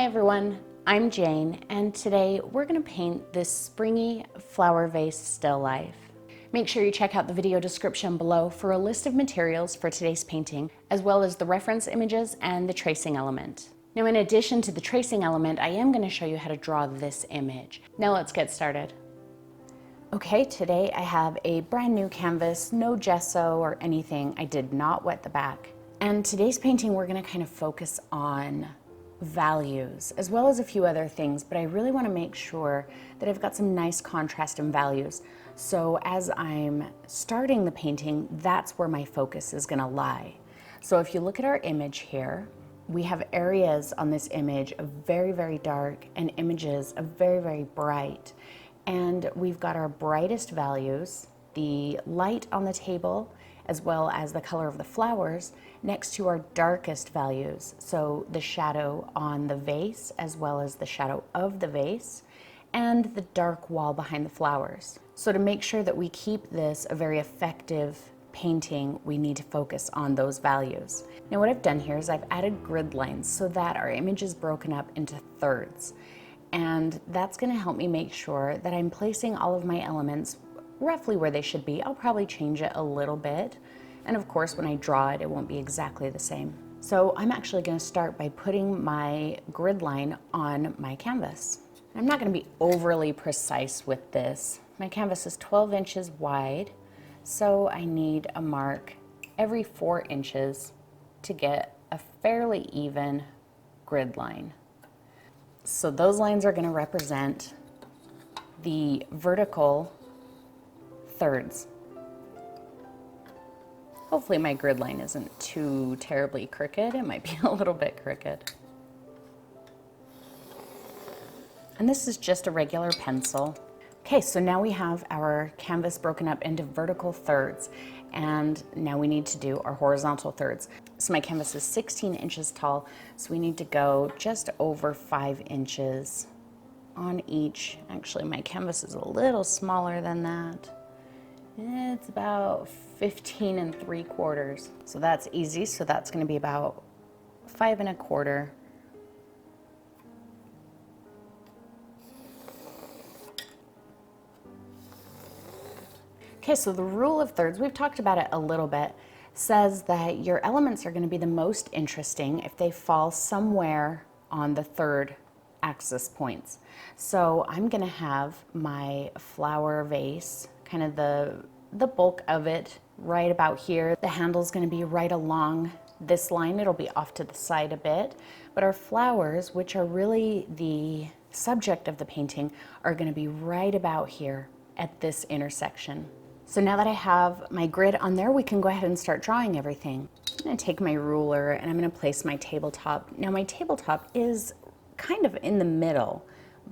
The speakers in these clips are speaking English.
everyone, I'm Jane, and today we're going to paint this springy flower vase still life. Make sure you check out the video description below for a list of materials for today's painting, as well as the reference images and the tracing element. Now, in addition to the tracing element, I am going to show you how to draw this image. Now let's get started. Okay, today I have a brand new canvas, no gesso or anything. I did not wet the back. And today's painting, we're going to kind of focus on values as well as a few other things, but I really want to make sure that I've got some nice contrast in values. So as I'm starting the painting, that's where my focus is going to lie. So if you look at our image here, we have areas on this image of very, very dark and images of very, very bright. And we've got our brightest values, the light on the table, as well as the color of the flowers, next to our darkest values. So the shadow on the vase, as well as the shadow of the vase, and the dark wall behind the flowers. So to make sure that we keep this a very effective painting, we need to focus on those values. Now what I've done here is I've added grid lines so that our image is broken up into thirds. And that's gonna help me make sure that I'm placing all of my elements roughly where they should be. I'll probably change it a little bit. And of course, when I draw it, it won't be exactly the same. So I'm actually gonna start by putting my grid line on my canvas. I'm not gonna be overly precise with this. My canvas is 12 inches wide, so I need a mark every 4 inches to get a fairly even grid line. So those lines are gonna represent the vertical thirds. Hopefully my grid line isn't too terribly crooked. It might be a little bit crooked. And this is just a regular pencil. Okay, so now we have our canvas broken up into vertical thirds, and now we need to do our horizontal thirds. So my canvas is 16 inches tall, so we need to go just over 5 inches on each. Actually, my canvas is a little smaller than that. It's about 15 3/4. So that's easy. So that's going to be about 5 1/4. Okay, so the rule of thirds, we've talked about it a little bit, says that your elements are going to be the most interesting if they fall somewhere on the third axis points. So I'm going to have my flower vase, kind of the bulk of it right about here. The handle's going to be right along this line. It'll be off to the side a bit, but our flowers, which are really the subject of the painting, are going to be right about here at this intersection. So now that I have my grid on there, we can go ahead and start drawing everything. I'm going to take my ruler and I'm going to place my tabletop. Now my tabletop is kind of in the middle,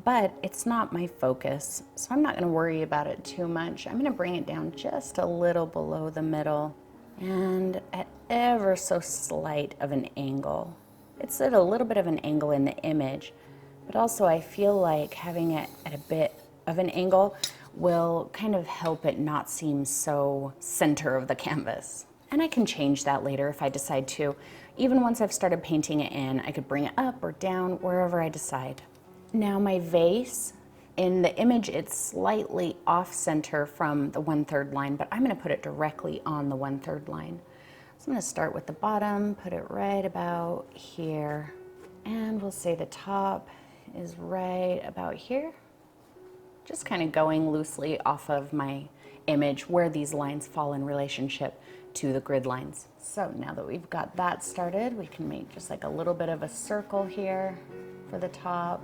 but it's not my focus, so I'm not going to worry about it too much. I'm going to bring it down just a little below the middle and at ever so slight of an angle. It's at a little bit of an angle in the image, but also I feel like having it at a bit of an angle will kind of help it not seem so center of the canvas. And I can change that later if I decide to. Even once I've started painting it in, I could bring it up or down, wherever I decide. Now my vase, in the image, it's slightly off center from the 1/3 line, but I'm gonna put it directly on the 1/3 line. So I'm gonna start with the bottom, put it right about here, and we'll say the top is right about here. Just kind of going loosely off of my image where these lines fall in relationship to the grid lines. So now that we've got that started, we can make just like a little bit of a circle here for the top.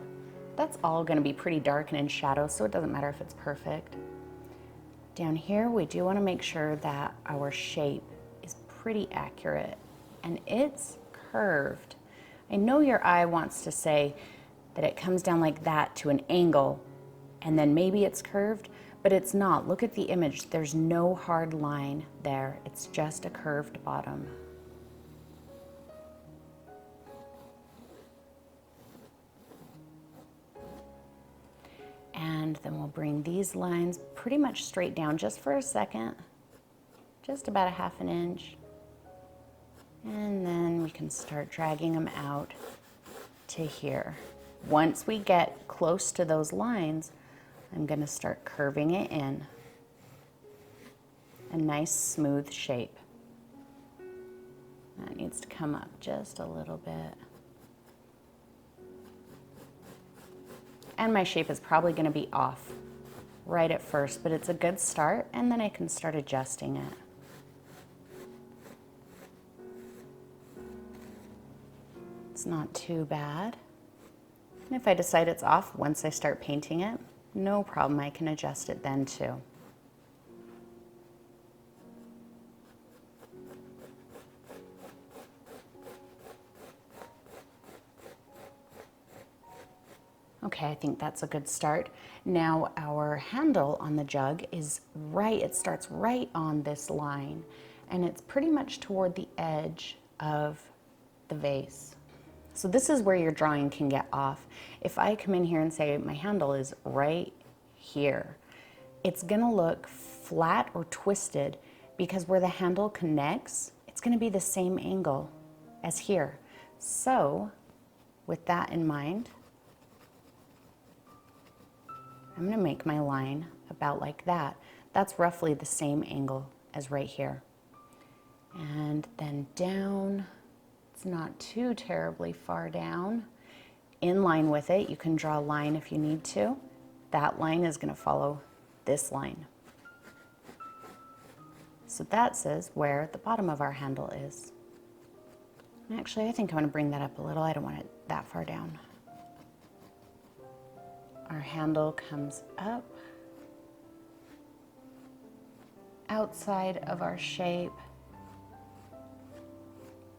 That's all going to be pretty dark and in shadow, so it doesn't matter if it's perfect. Down here, we do want to make sure that our shape is pretty accurate, and it's curved. I know your eye wants to say that it comes down like that to an angle, and then maybe it's curved, but it's not. Look at the image. There's no hard line there. It's just a curved bottom. And then we'll bring these lines pretty much straight down just for a second, just about a 1/2 inch. And then we can start dragging them out to here. Once we get close to those lines, I'm going to start curving it in. A nice smooth shape. That needs to come up just a little bit. And my shape is probably going to be off right at first, but it's a good start, and then I can start adjusting it. It's not too bad. And if I decide it's off once I start painting it, no problem, I can adjust it then too. Okay, I think that's a good start. Now our handle on the jug is right, it starts right on this line, and it's pretty much toward the edge of the vase. So this is where your drawing can get off. If I come in here and say my handle is right here, it's gonna look flat or twisted because where the handle connects, it's gonna be the same angle as here. So with that in mind, I'm going to make my line about like that. That's roughly the same angle as right here. And then down, it's not too terribly far down. In line with it, you can draw a line if you need to. That line is going to follow this line. So that says where the bottom of our handle is. Actually, I think I'm going to bring that up a little. I don't want it that far down. Our handle comes up, outside of our shape,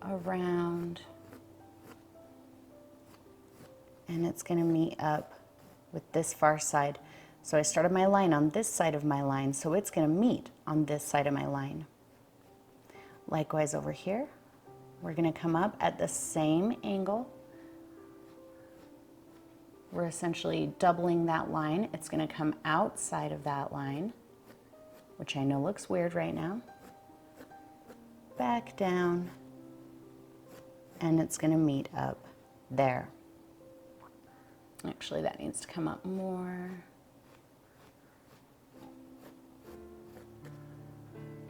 around, and it's going to meet up with this far side. So I started my line on this side of my line, so it's going to meet on this side of my line. Likewise over here, we're going to come up at the same angle. We're essentially doubling that line. It's going to come outside of that line, which I know looks weird right now. Back down, and it's going to meet up there. Actually, that needs to come up more.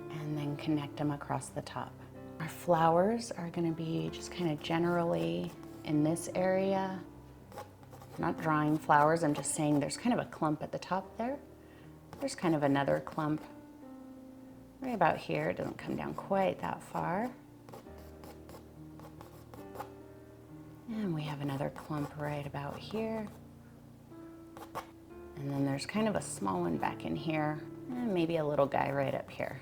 And then connect them across the top. Our flowers are going to be just kind of generally in this area. I'm not drawing flowers, I'm just saying there's kind of a clump at the top there. There's kind of another clump right about here. It doesn't come down quite that far. And we have another clump right about here. And then there's kind of a small one back in here, and maybe a little guy right up here.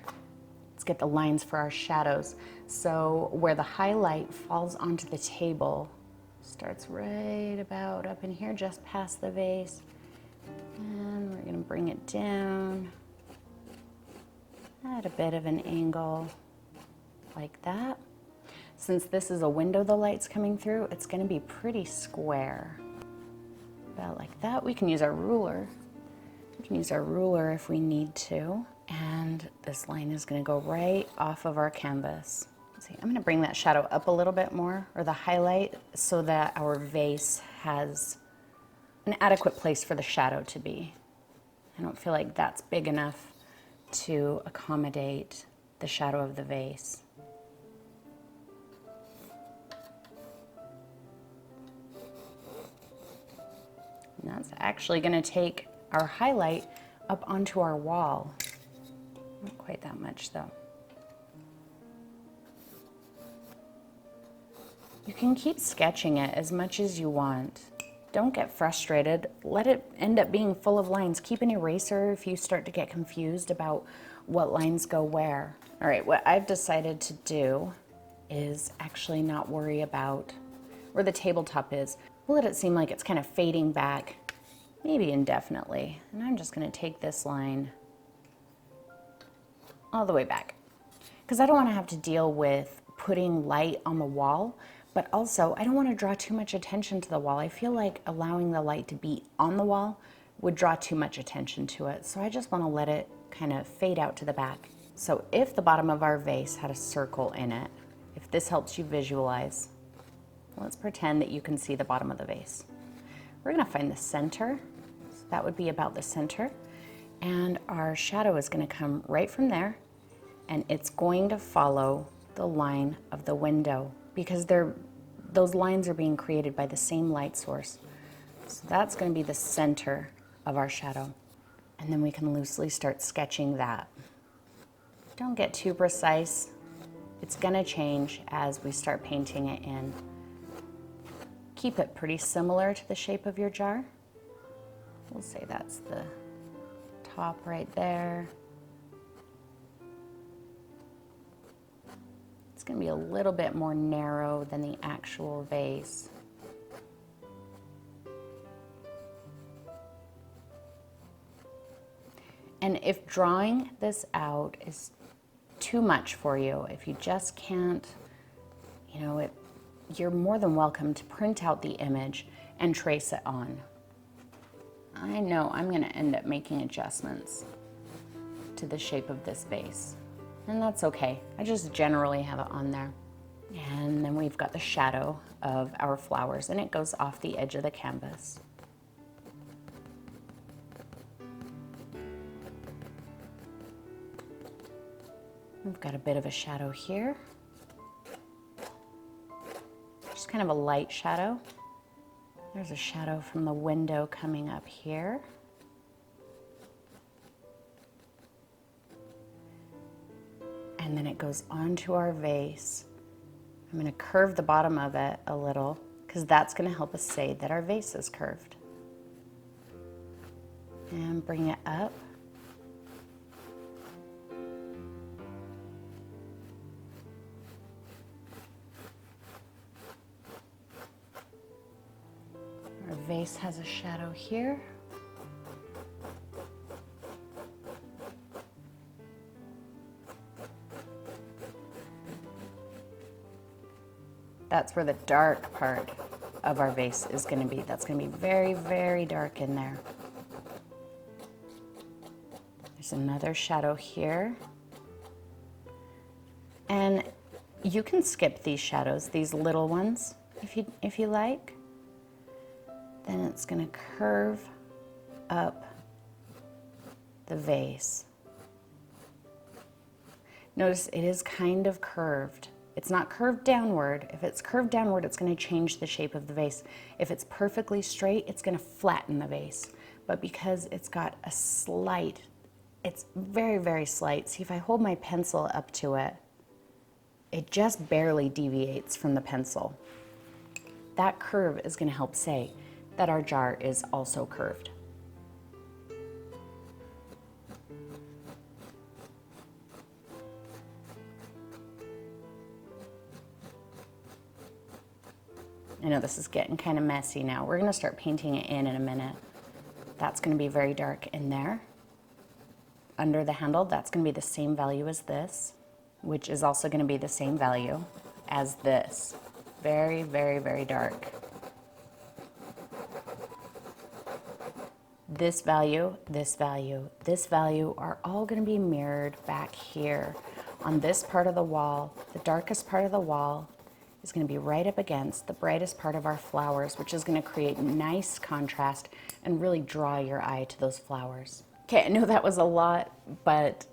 Let's get the lines for our shadows. So where the highlight falls onto the table, starts right about up in here, just past the vase. And we're gonna bring it down at a bit of an angle like that. Since this is a window the light's coming through, it's gonna be pretty square. About like that. We can use our ruler. We can use our ruler if we need to. And this line is gonna go right off of our canvas. See, I'm gonna bring that shadow up a little bit more, or the highlight, so that our vase has an adequate place for the shadow to be. I don't feel like that's big enough to accommodate the shadow of the vase. And that's actually gonna take our highlight up onto our wall. Not quite that much though. You can keep sketching it as much as you want. Don't get frustrated. Let it end up being full of lines. Keep an eraser if you start to get confused about what lines go where. All right, what I've decided to do is actually not worry about where the tabletop is. We'll let it seem like it's kind of fading back, maybe indefinitely. And I'm just gonna take this line all the way back, because I don't wanna have to deal with putting light on the wall, but also I don't wanna draw too much attention to the wall. I feel like allowing the light to be on the wall would draw too much attention to it. So I just wanna let it kind of fade out to the back. So if the bottom of our vase had a circle in it, if this helps you visualize, let's pretend that you can see the bottom of the vase. We're gonna find the center. So that would be about the center. And our shadow is gonna come right from there, and it's going to follow the line of the window because those lines are being created by the same light source. So that's gonna be the center of our shadow. And then we can loosely start sketching that. Don't get too precise. It's gonna change as we start painting it in. Keep it pretty similar to the shape of your jar. We'll say that's the top right there. It's gonna be a little bit more narrow than the actual vase. And if drawing this out is too much for you, if you just can't, you know, you're more than welcome to print out the image and trace it on. I know I'm gonna end up making adjustments to the shape of this vase, and that's okay. I just generally have it on there. And then we've got the shadow of our flowers, and it goes off the edge of the canvas. We've got a bit of a shadow here. Just kind of a light shadow. There's a shadow from the window coming up here. And then it goes onto our vase. I'm going to curve the bottom of it a little because that's going to help us say that our vase is curved. And bring it up. Our vase has a shadow here. That's where the dark part of our vase is going to be. That's going to be very, very dark in there. There's another shadow here. And you can skip these shadows, these little ones, if you like. Then it's going to curve up the vase. Notice it is kind of curved. It's not curved downward. If it's curved downward, it's going to change the shape of the vase. If it's perfectly straight, it's going to flatten the vase. But because it's got a slight, it's very, very slight. See, if I hold my pencil up to it, it just barely deviates from the pencil. That curve is going to help say that our jar is also curved. I know this is getting kind of messy now. We're going to start painting it in a minute. That's going to be very dark in there. Under the handle, that's going to be the same value as this, which is also going to be the same value as this. Very, very, very dark. This value, this value, this value are all going to be mirrored back here on this part of the wall. The darkest part of the wall is going to be right up against the brightest part of our flowers, which is going to create nice contrast and really draw your eye to those flowers. Okay, I know that was a lot, but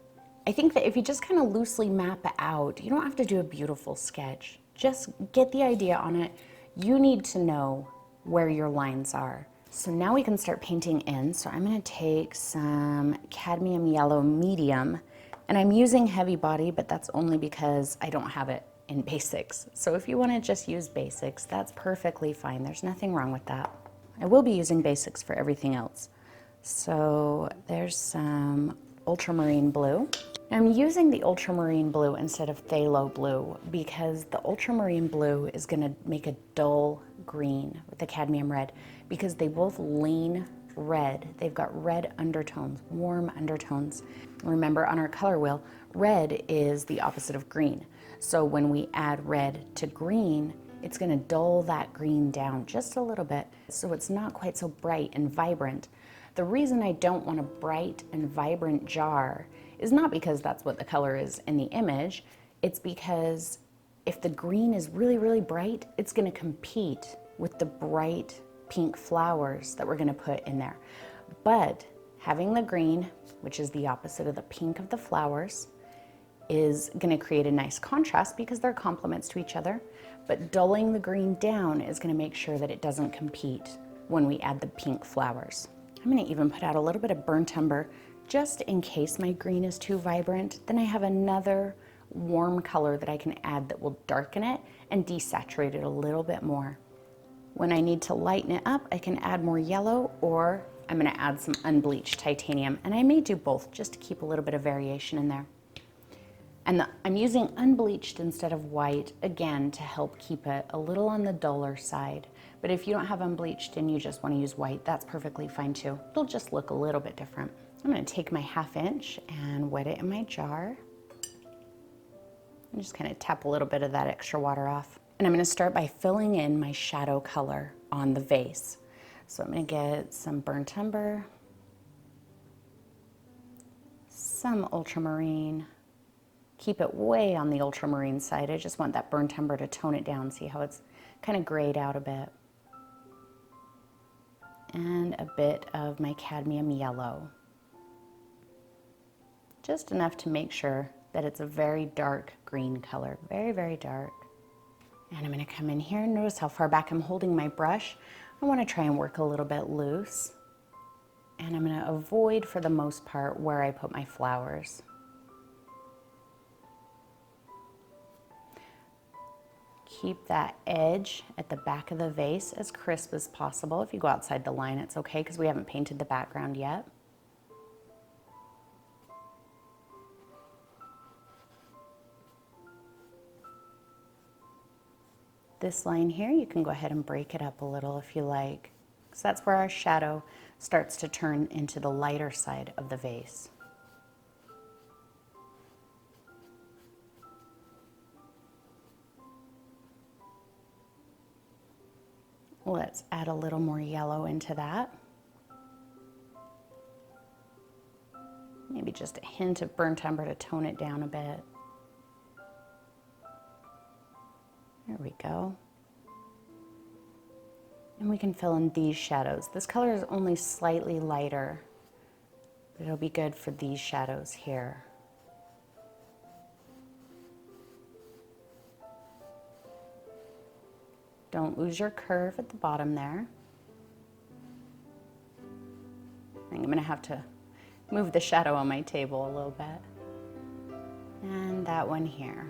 I think that if you just kind of loosely map it out, you don't have to do a beautiful sketch. Just get the idea on it. You need to know where your lines are. So now we can start painting in. So I'm going to take some cadmium yellow medium, and I'm using heavy body, but that's only because I don't have it in basics. So if you want to just use basics, that's perfectly fine. There's nothing wrong with that. I will be using basics for everything else. So there's some Ultramarine Blue. I'm using the Ultramarine Blue instead of Phthalo Blue because the Ultramarine Blue is going to make a dull green with the cadmium red because they both lean red. They've got red undertones, warm undertones. Remember, on our color wheel, red is the opposite of green. So when we add red to green, it's going to dull that green down just a little bit so it's not quite so bright and vibrant. The reason I don't want a bright and vibrant jar is not because that's what the color is in the image. It's because if the green is really, really bright, it's going to compete with the bright pink flowers that we're gonna put in there. But having the green, which is the opposite of the pink of the flowers, is gonna create a nice contrast because they're complements to each other. But dulling the green down is gonna make sure that it doesn't compete when we add the pink flowers. I'm gonna even put out a little bit of burnt umber just in case my green is too vibrant. Then I have another warm color that I can add that will darken it and desaturate it a little bit more. When I need to lighten it up, I can add more yellow, or I'm gonna add some unbleached titanium, and I may do both just to keep a little bit of variation in there. And I'm using unbleached instead of white, again, to help keep it a little on the duller side. But if you don't have unbleached and you just wanna use white, that's perfectly fine too. It'll just look a little bit different. I'm gonna take my 1/2 inch and wet it in my jar. And just kind of tap a little bit of that extra water off. And I'm gonna start by filling in my shadow color on the vase. So I'm gonna get some burnt umber, some ultramarine. Keep it way on the ultramarine side. I just want that burnt umber to tone it down. See how it's kind of grayed out a bit. And a bit of my cadmium yellow. Just enough to make sure that it's a very dark green color, very, very dark. And I'm gonna come in here and notice how far back I'm holding my brush. I wanna try and work a little bit loose. And I'm gonna avoid, for the most part, where I put my flowers. Keep that edge at the back of the vase as crisp as possible. If you go outside the line, it's okay, because we haven't painted the background yet. This line here, you can go ahead and break it up a little if you like, because that's where our shadow starts to turn into the lighter side of the vase. Let's add a little more yellow into that. Maybe just a hint of burnt umber to tone it down a bit. There we go. And we can fill in these shadows. This color is only slightly lighter, but it'll be good for these shadows here. Don't lose your curve at the bottom there. I think I'm gonna have to move the shadow on my table a little bit. And that one here.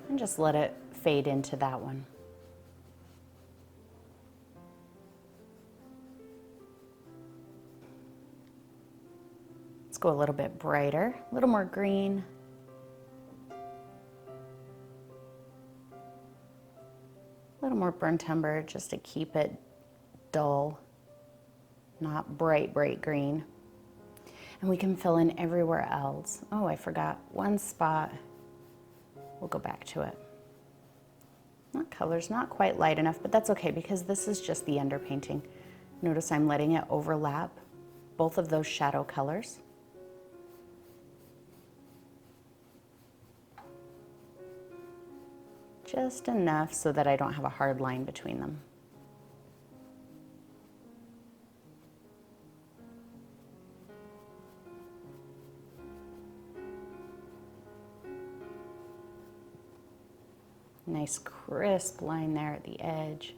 And just let it fade into that one. Let's go a little bit brighter, a little more green. A little more burnt umber just to keep it dull, not bright, bright green. And we can fill in everywhere else. Oh, I forgot one spot. We'll go back to it. That color's not quite light enough, but that's okay because this is just the underpainting. Notice I'm letting it overlap both of those shadow colors. Just enough so that I don't have a hard line between them. Nice crisp line there at the edge.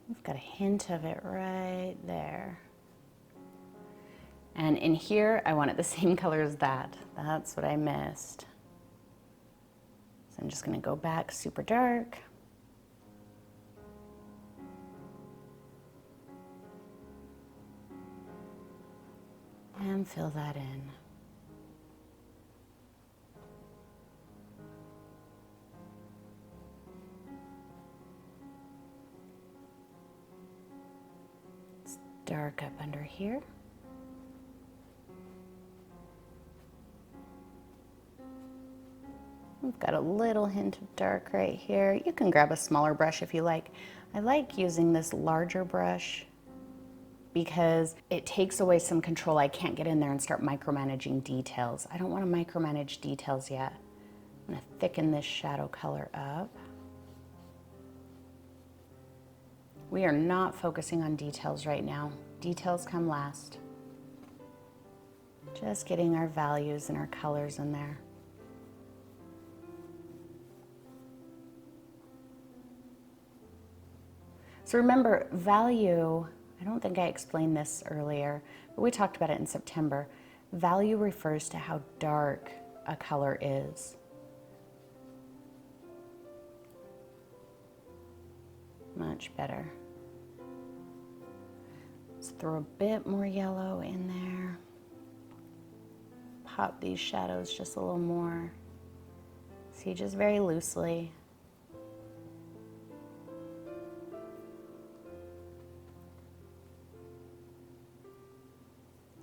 We've got a hint of it right there. And in here, I want it the same color as that. That's what I missed. So I'm just gonna go back super dark. And fill that in. It's dark up under here. We've got a little hint of dark right here. You can grab a smaller brush if you like. I like using this larger brush because it takes away some control. I can't get in there and start micromanaging details. I don't want to micromanage details yet. I'm going to thicken this shadow color up. We are not focusing on details right now. Details come last. Just getting our values and our colors in there. So remember, value, I don't think I explained this earlier, but we talked about it in September. Value refers to how dark a color is. Much better. Let's throw a bit more yellow in there. Pop these shadows just a little more. See, just very loosely.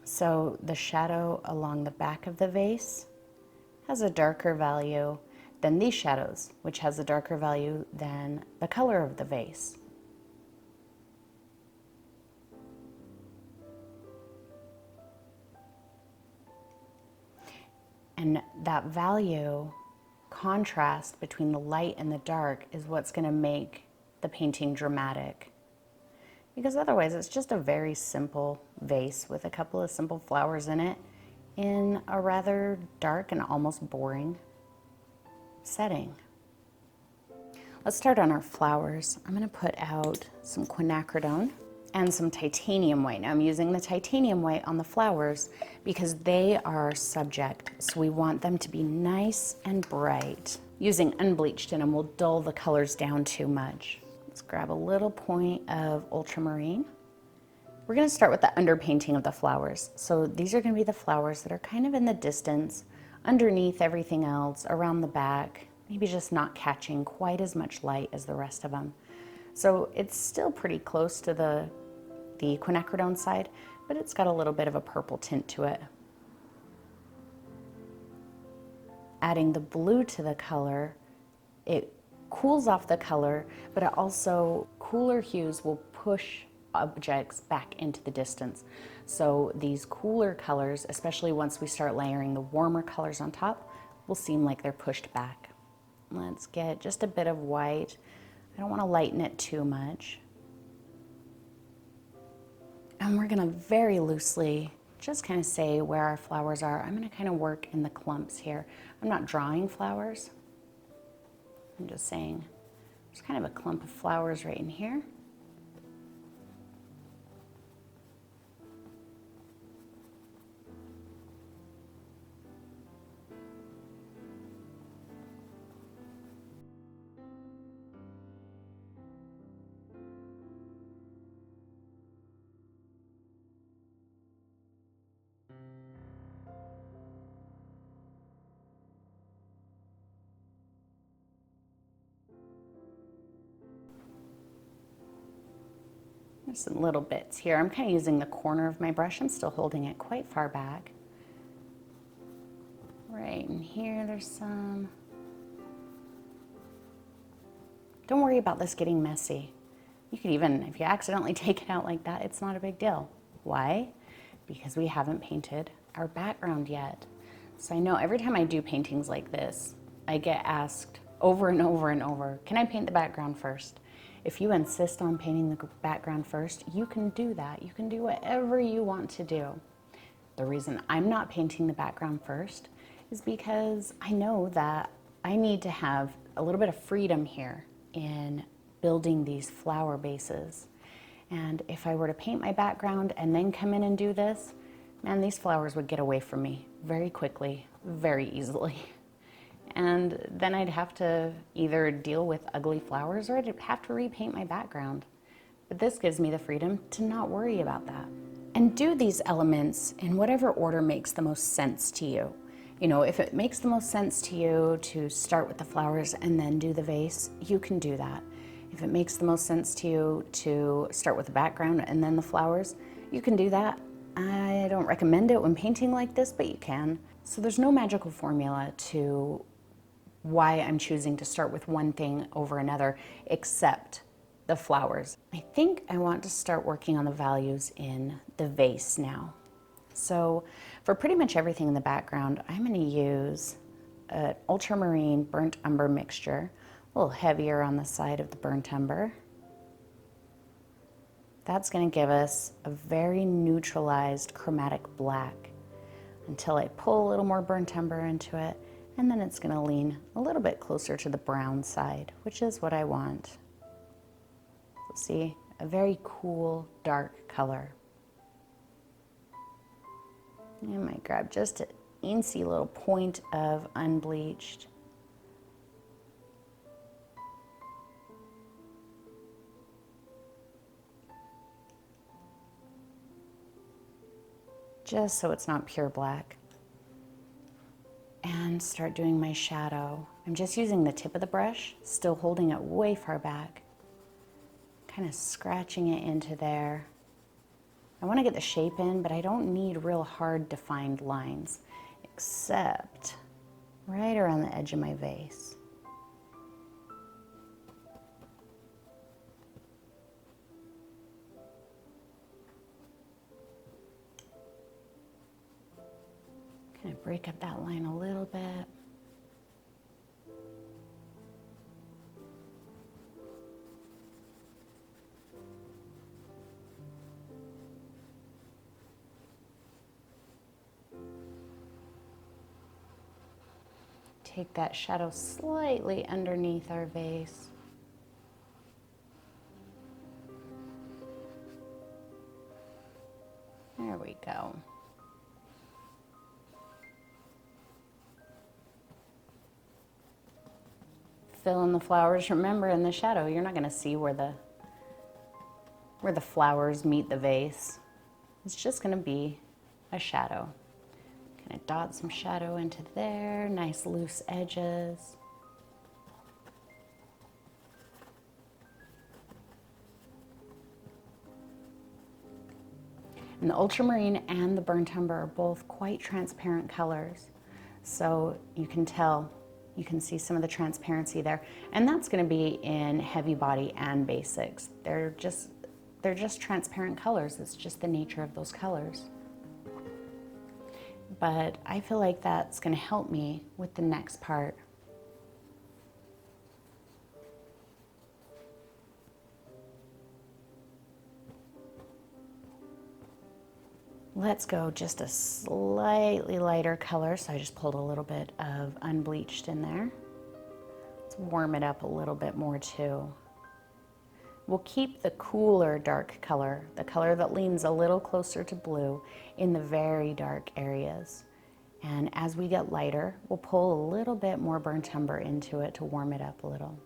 So the shadow along the back of the vase has a darker value than these shadows, which has a darker value than the color of the vase. And that value contrast between the light and the dark is what's going to make the painting dramatic. Because otherwise it's just a very simple vase with a couple of simple flowers in it in a rather dark and almost boring setting. Let's start on our flowers. I'm going to put out some quinacridone and some titanium white. Now I'm using the titanium white on the flowers because they are subject, so we want them to be nice and bright. Using unbleached in them will dull the colors down too much. Let's grab a little point of ultramarine. We're going to start with the underpainting of the flowers. So these are going to be the flowers that are kind of in the distance, underneath everything else, around the back, maybe just not catching quite as much light as the rest of them. So it's still pretty close to the quinacridone side, but it's got a little bit of a purple tint to it. Adding the blue to the color, it cools off the color, but it also, cooler hues will push objects back into the distance. So these cooler colors, especially once we start layering the warmer colors on top, will seem like they're pushed back. Let's get just a bit of white. I don't want to lighten it too much. And we're going to very loosely just kind of say where our flowers are. I'm going to kind of work in the clumps here. I'm not drawing flowers. I'm just saying there's kind of a clump of flowers right in here. There's some little bits here. I'm kind of using the corner of my brush. I'm still holding it quite far back. Right in here, there's some. Don't worry about this getting messy. You could even, if you accidentally take it out like that, it's not a big deal. Why? Because we haven't painted our background yet. So I know every time I do paintings like this, I get asked over and over and over, can I paint the background first? If you insist on painting the background first, you can do that. You can do whatever you want to do. The reason I'm not painting the background first is because I know that I need to have a little bit of freedom here in building these flower bases. And if I were to paint my background and then come in and do this, man, these flowers would get away from me very quickly, very easily. And then I'd have to either deal with ugly flowers or I'd have to repaint my background. But this gives me the freedom to not worry about that. And do these elements in whatever order makes the most sense to you. You know, if it makes the most sense to you to start with the flowers and then do the vase, you can do that. If it makes the most sense to you to start with the background and then the flowers, you can do that. I don't recommend it when painting like this, but you can. So there's no magical formula to why I'm choosing to start with one thing over another, except the flowers. I think I want to start working on the values in the vase now. So for pretty much everything in the background, I'm going to use an ultramarine burnt umber mixture, a little heavier on the side of the burnt umber. That's going to give us a very neutralized chromatic black until I pull a little more burnt umber into it, and then it's going to lean a little bit closer to the brown side, which is what I want. So see, a very cool dark color. I might grab just an teensy little point of unbleached. Just so it's not pure black. And start doing my shadow. I'm just using the tip of the brush, still holding it way far back. Kind of scratching it into there. I want to get the shape in, but I don't need real hard defined lines, except right around the edge of my vase. Kind of break up that line a little bit. Take that shadow slightly underneath our vase. There we go. Fill in the flowers. Remember, in the shadow, you're not going to see where the flowers meet the vase. It's just going to be a shadow. Kind of dot some shadow into there, nice loose edges. And the ultramarine and the burnt umber are both quite transparent colors. So you can tell, you can see some of the transparency there. And that's going to be in heavy body and basics. They're just transparent colors. It's just the nature of those colors. But I feel like that's going to help me with the next part. Let's go just a slightly lighter color. So I just pulled a little bit of unbleached in there. Let's warm it up a little bit more too. We'll keep the cooler dark color, the color that leans a little closer to blue, in the very dark areas. And as we get lighter, we'll pull a little bit more burnt umber into it to warm it up a little.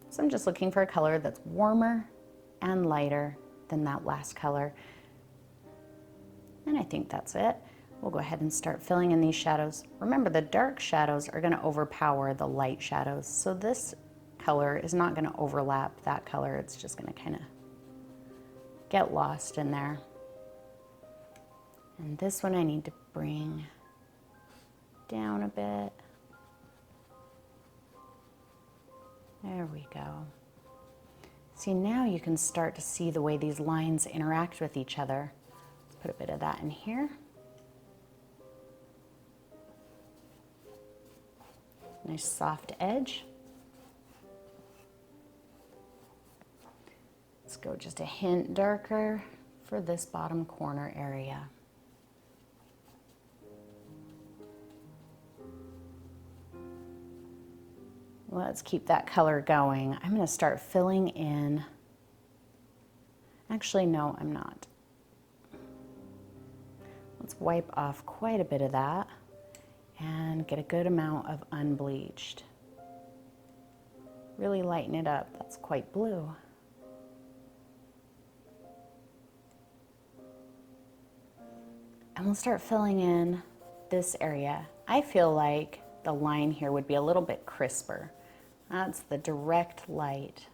So I'm just looking for a color that's warmer and lighter than that last color. And I think that's it. We'll go ahead and start filling in these shadows. Remember, the dark shadows are going to overpower the light shadows. So this color is not going to overlap that color. It's just going to kind of get lost in there. And this one I need to bring down a bit. There we go. See, now you can start to see the way these lines interact with each other. Let's put a bit of that in here. Nice soft edge. Let's go just a hint darker for this bottom corner area. Let's keep that color going. I'm going to start filling in. Actually, no, I'm not. Let's wipe off quite a bit of that and get a good amount of unbleached. Really lighten it up. That's quite blue. And we'll start filling in this area. I feel like the line here would be a little bit crisper. That's the direct light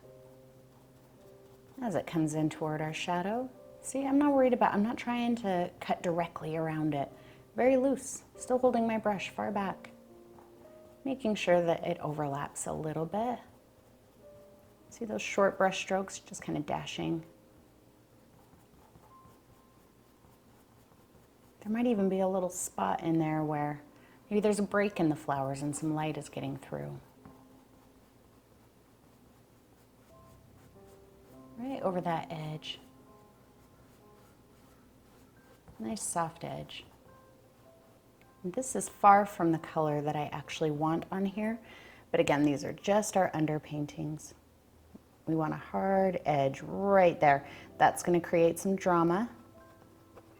as it comes in toward our shadow. See, I'm not worried about, I'm not trying to cut directly around it. very loose, still holding my brush far back, making sure that it overlaps a little bit. See those short brush strokes, just kind of dashing. There might even be a little spot in there where maybe there's a break in the flowers and some light is getting through. Right over that edge. Nice soft edge. And this is far from the color that I actually want on here, but again, these are just our underpaintings. We want a hard edge right there. That's going to create some drama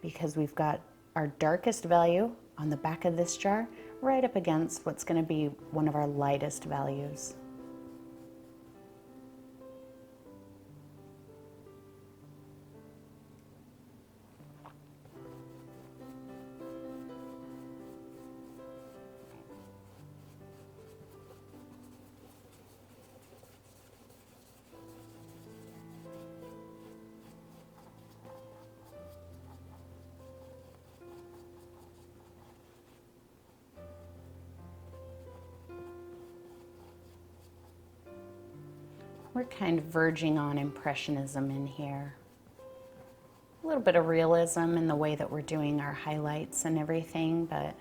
because we've got our darkest value on the back of this jar right up against what's going to be one of our lightest values. We're kind of verging on impressionism in here. A little bit of realism in the way that we're doing our highlights and everything, but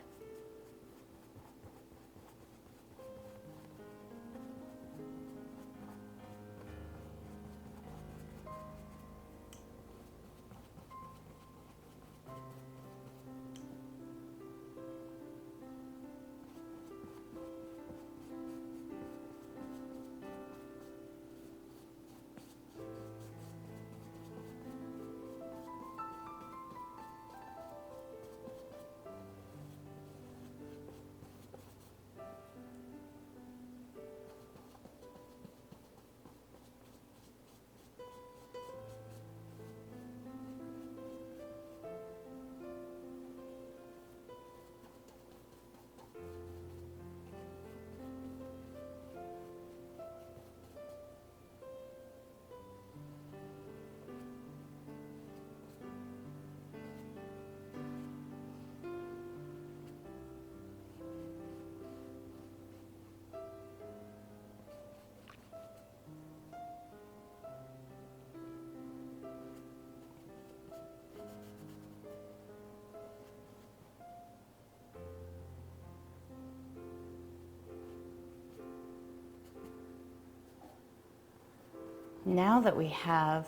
now that we have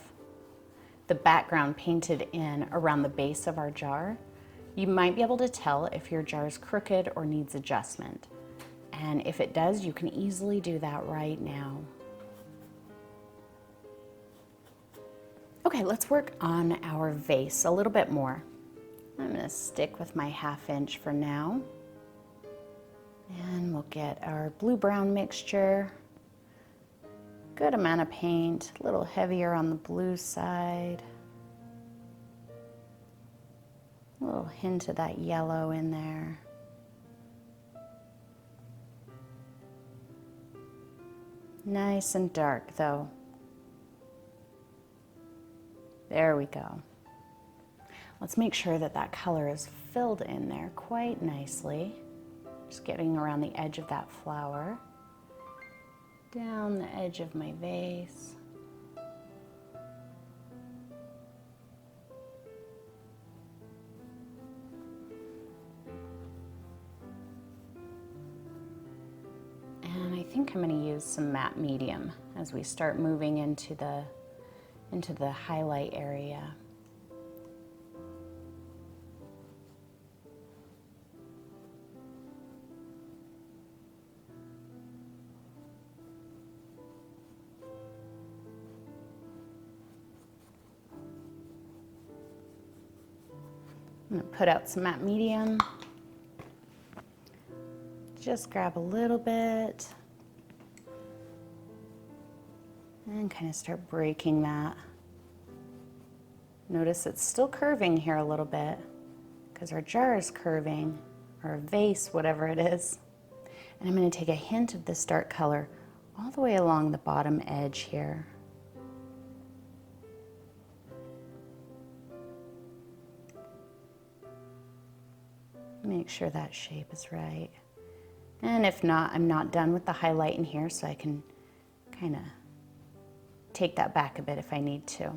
the background painted in around the base of our jar, you might be able to tell if your jar is crooked or needs adjustment. And if it does, you can easily do that right now. Okay, let's work on our vase a little bit more. I'm going to stick with my 1/2 inch for now. And we'll get our blue-brown mixture. Good amount of paint, a little heavier on the blue side. A little hint of that yellow in there. Nice and dark though. There we go. Let's make sure that that color is filled in there quite nicely. Just getting around the edge of that flower. Down the edge of my vase. And I think I'm going to use some matte medium as we start moving into the highlight area. I'm going to put out some matte medium. Just grab a little bit and kind of start breaking that. Notice it's still curving here a little bit because our jar is curving, or a vase, whatever it is. And I'm going to take a hint of this dark color all the way along the bottom edge here. Make sure that shape is right. And if not, I'm not done with the highlight in here, so I can kind of take that back a bit if I need to.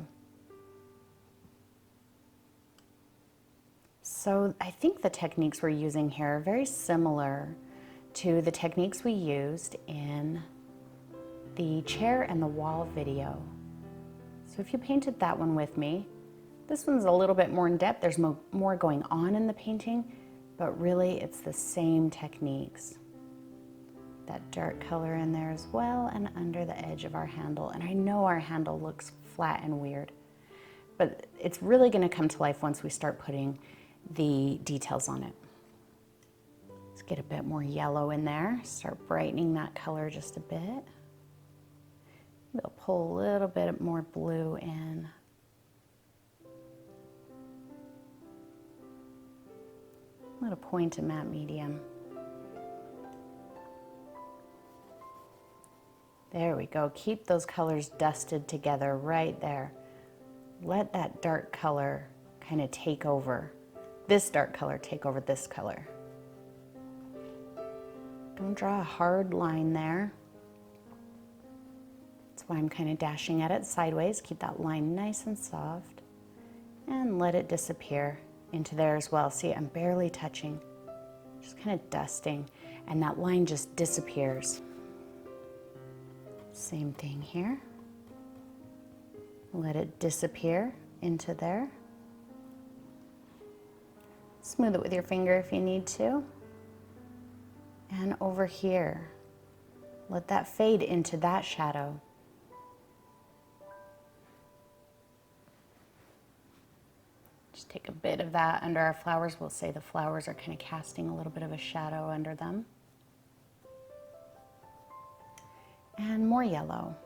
So I think the techniques we're using here are very similar to the techniques we used in the chair and the wall video. So if you painted that one with me, this one's a little bit more in depth. There's more going on in the painting, but really it's the same techniques. That dark color in there as well and under the edge of our handle. And I know our handle looks flat and weird, but it's really going to come to life once we start putting the details on it. Let's get a bit more yellow in there. Start brightening that color just a bit. We'll pull a little bit more blue in. A little point of matte medium. There we go. Keep those colors dusted together right there. Let that dark color kind of take over. This dark color take over this color. Don't draw a hard line there. That's why I'm kind of dashing at it sideways. Keep that line nice and soft and let it disappear into there as well. See, I'm barely touching, just kind of dusting, and that line just disappears. Same thing here. Let it disappear into there. Smooth it with your finger if you need to. And over here, let that fade into that shadow. Just take a bit of that under our flowers. We'll say the flowers are kind of casting a little bit of a shadow under them. And more yellow.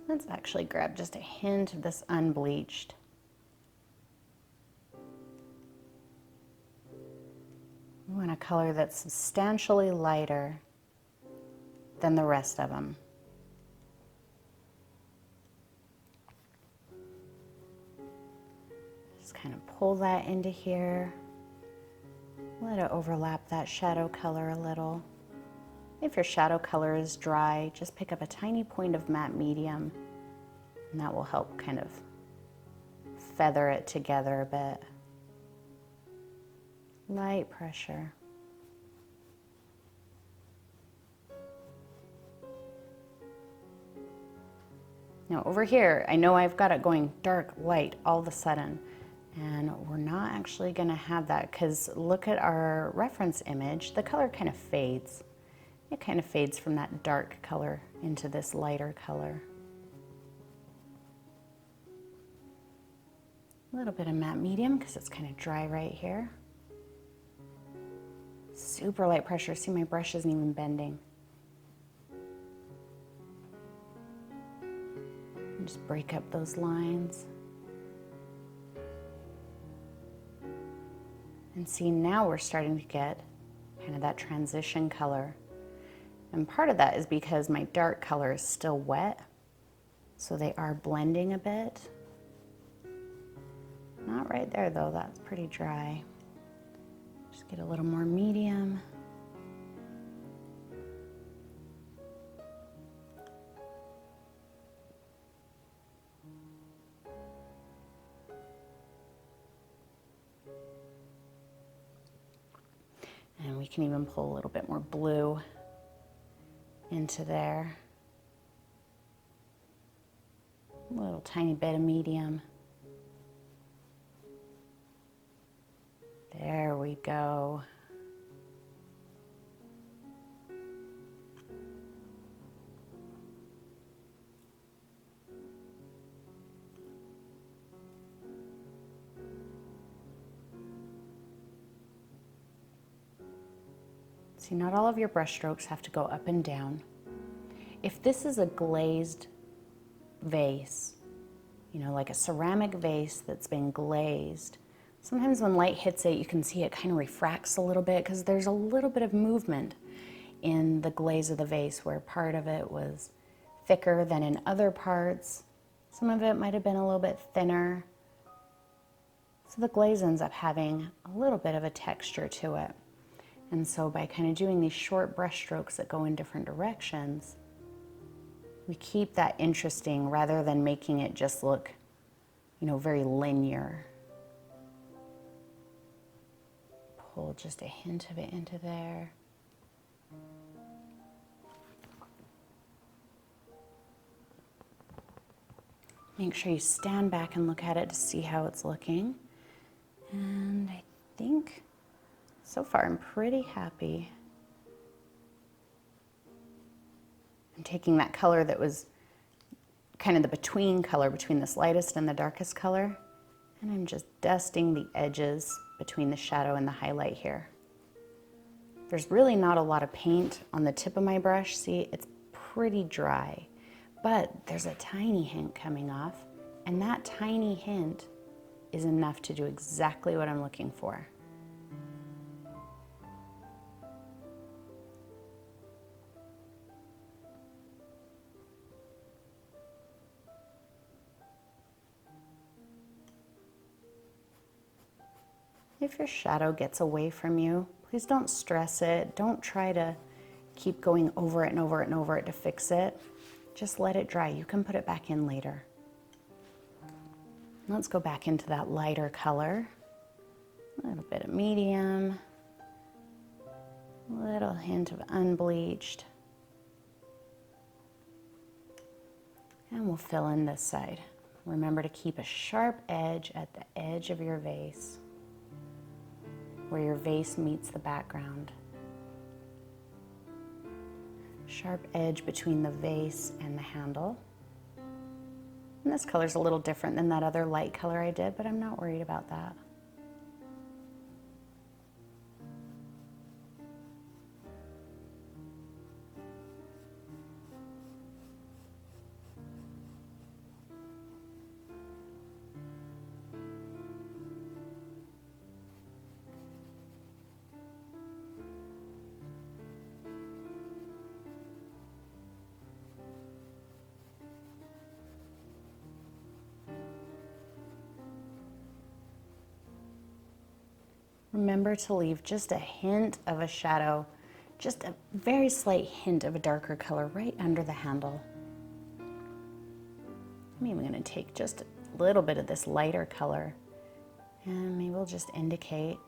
Let's actually grab just a hint of this unbleached. We want a color that's substantially lighter than the rest of them. Just kind of pull that into here. Let it overlap that shadow color a little. If your shadow color is dry, just pick up a tiny point of matte medium, and that will help kind of feather it together a bit. Light pressure. Now over here, I know I've got it going dark, light all of a sudden, and we're not actually gonna have that because look at our reference image, the color kind of fades. It kind of fades from that dark color into this lighter color. A little bit of matte medium because it's kind of dry right here. Super light pressure. See, my brush isn't even bending. And just break up those lines. And see, now we're starting to get kind of that transition color. And part of that is because my dark color is still wet, so they are blending a bit. Not right there though, that's pretty dry. Just get a little more medium. And we can even pull a little bit more blue into there. A little tiny bit of medium. There we go. See, not all of your brush strokes have to go up and down. If this is a glazed vase, you know, like a ceramic vase that's been glazed, sometimes when light hits it, you can see it kind of refracts a little bit because there's a little bit of movement in the glaze of the vase where part of it was thicker than in other parts. Some of it might have been a little bit thinner. So So the glaze ends up having a little bit of a texture to it. And so by kind of doing these short brush strokes that go in different directions, we keep that interesting rather than making it just look, you know, very linear. Pull just a hint of it into there. Make sure you stand back and look at it to see how it's looking. And I think so far I'm pretty happy. I'm taking that color that was kind of the between color between this lightest and the darkest color, and I'm just dusting the edges between the shadow and the highlight here. There's really not a lot of paint on the tip of my brush. See, it's pretty dry, but there's a tiny hint coming off, and that tiny hint is enough to do exactly what I'm looking for. If your shadow gets away from you, please don't stress it. Don't try to keep going over it and over it and over it to fix it. Just let it dry. You can put it back in later. Let's go back into that lighter color. A little bit of medium, a little hint of unbleached. And we'll fill in this side. Remember to keep a sharp edge at the edge of your vase, where your vase meets the background. Sharp edge between the vase and the handle. And this color's a little different than that other light color I did, but I'm not worried about that. Remember to leave just a hint of a shadow, just a very slight hint of a darker color right under the handle. I'm even going to take just a little bit of this lighter color, and maybe we'll just indicate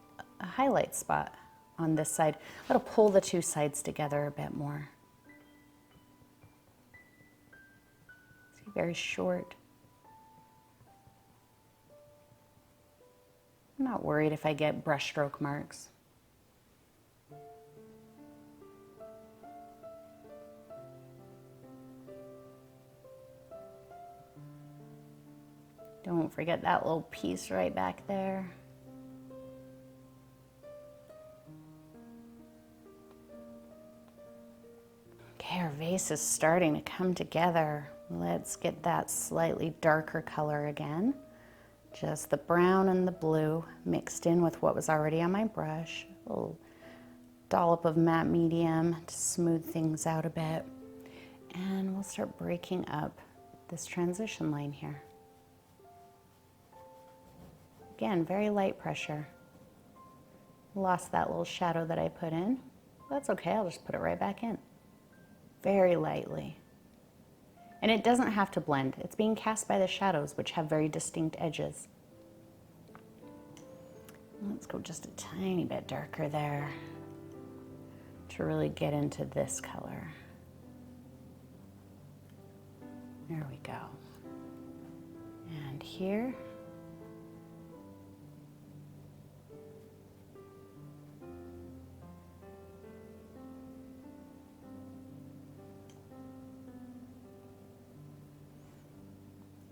a highlight spot on this side. That'll pull the two sides together a bit more. See, very short. I'm not worried if I get brushstroke marks. Don't forget that little piece right back there. Okay, our vase is starting to come together. Let's get that slightly darker color again. Just the brown and the blue mixed in with what was already on my brush. A little dollop of matte medium to smooth things out a bit. And we'll start breaking up this transition line here. Again, very light pressure. Lost that little shadow that I put in. That's okay, I'll just put it right back in. Very lightly. And it doesn't have to blend. It's being cast by the shadows, which have very distinct edges. Let's go just a tiny bit darker there to really get into this color. There we go. And here.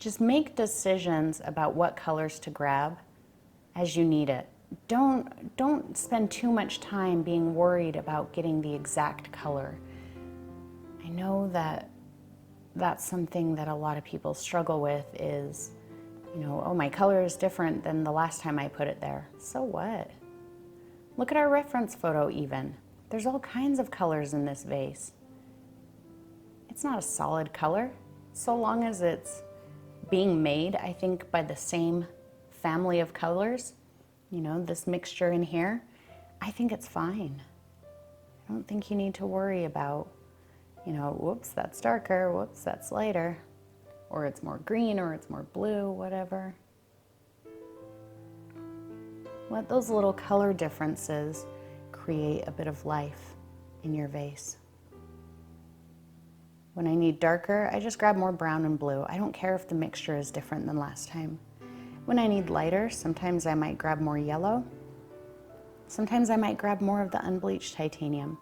Just make decisions about what colors to grab as you need it. Don't spend too much time being worried about getting the exact color. I know that that's something that a lot of people struggle with is, you know, oh, my color is different than the last time I put it there. So what? Look at our reference photo even. There's all kinds of colors in this vase. It's not a solid color, so long as it's being made, I think, by the same family of colors, you know, this mixture in here, I think it's fine. I don't think you need to worry about, you know, whoops, that's darker, whoops, that's lighter, or it's more green, or it's more blue, whatever. Let those little color differences create a bit of life in your vase. When I need darker, I just grab more brown and blue. I don't care if the mixture is different than last time. When I need lighter, sometimes I might grab more yellow. Sometimes I might grab more of the unbleached titanium.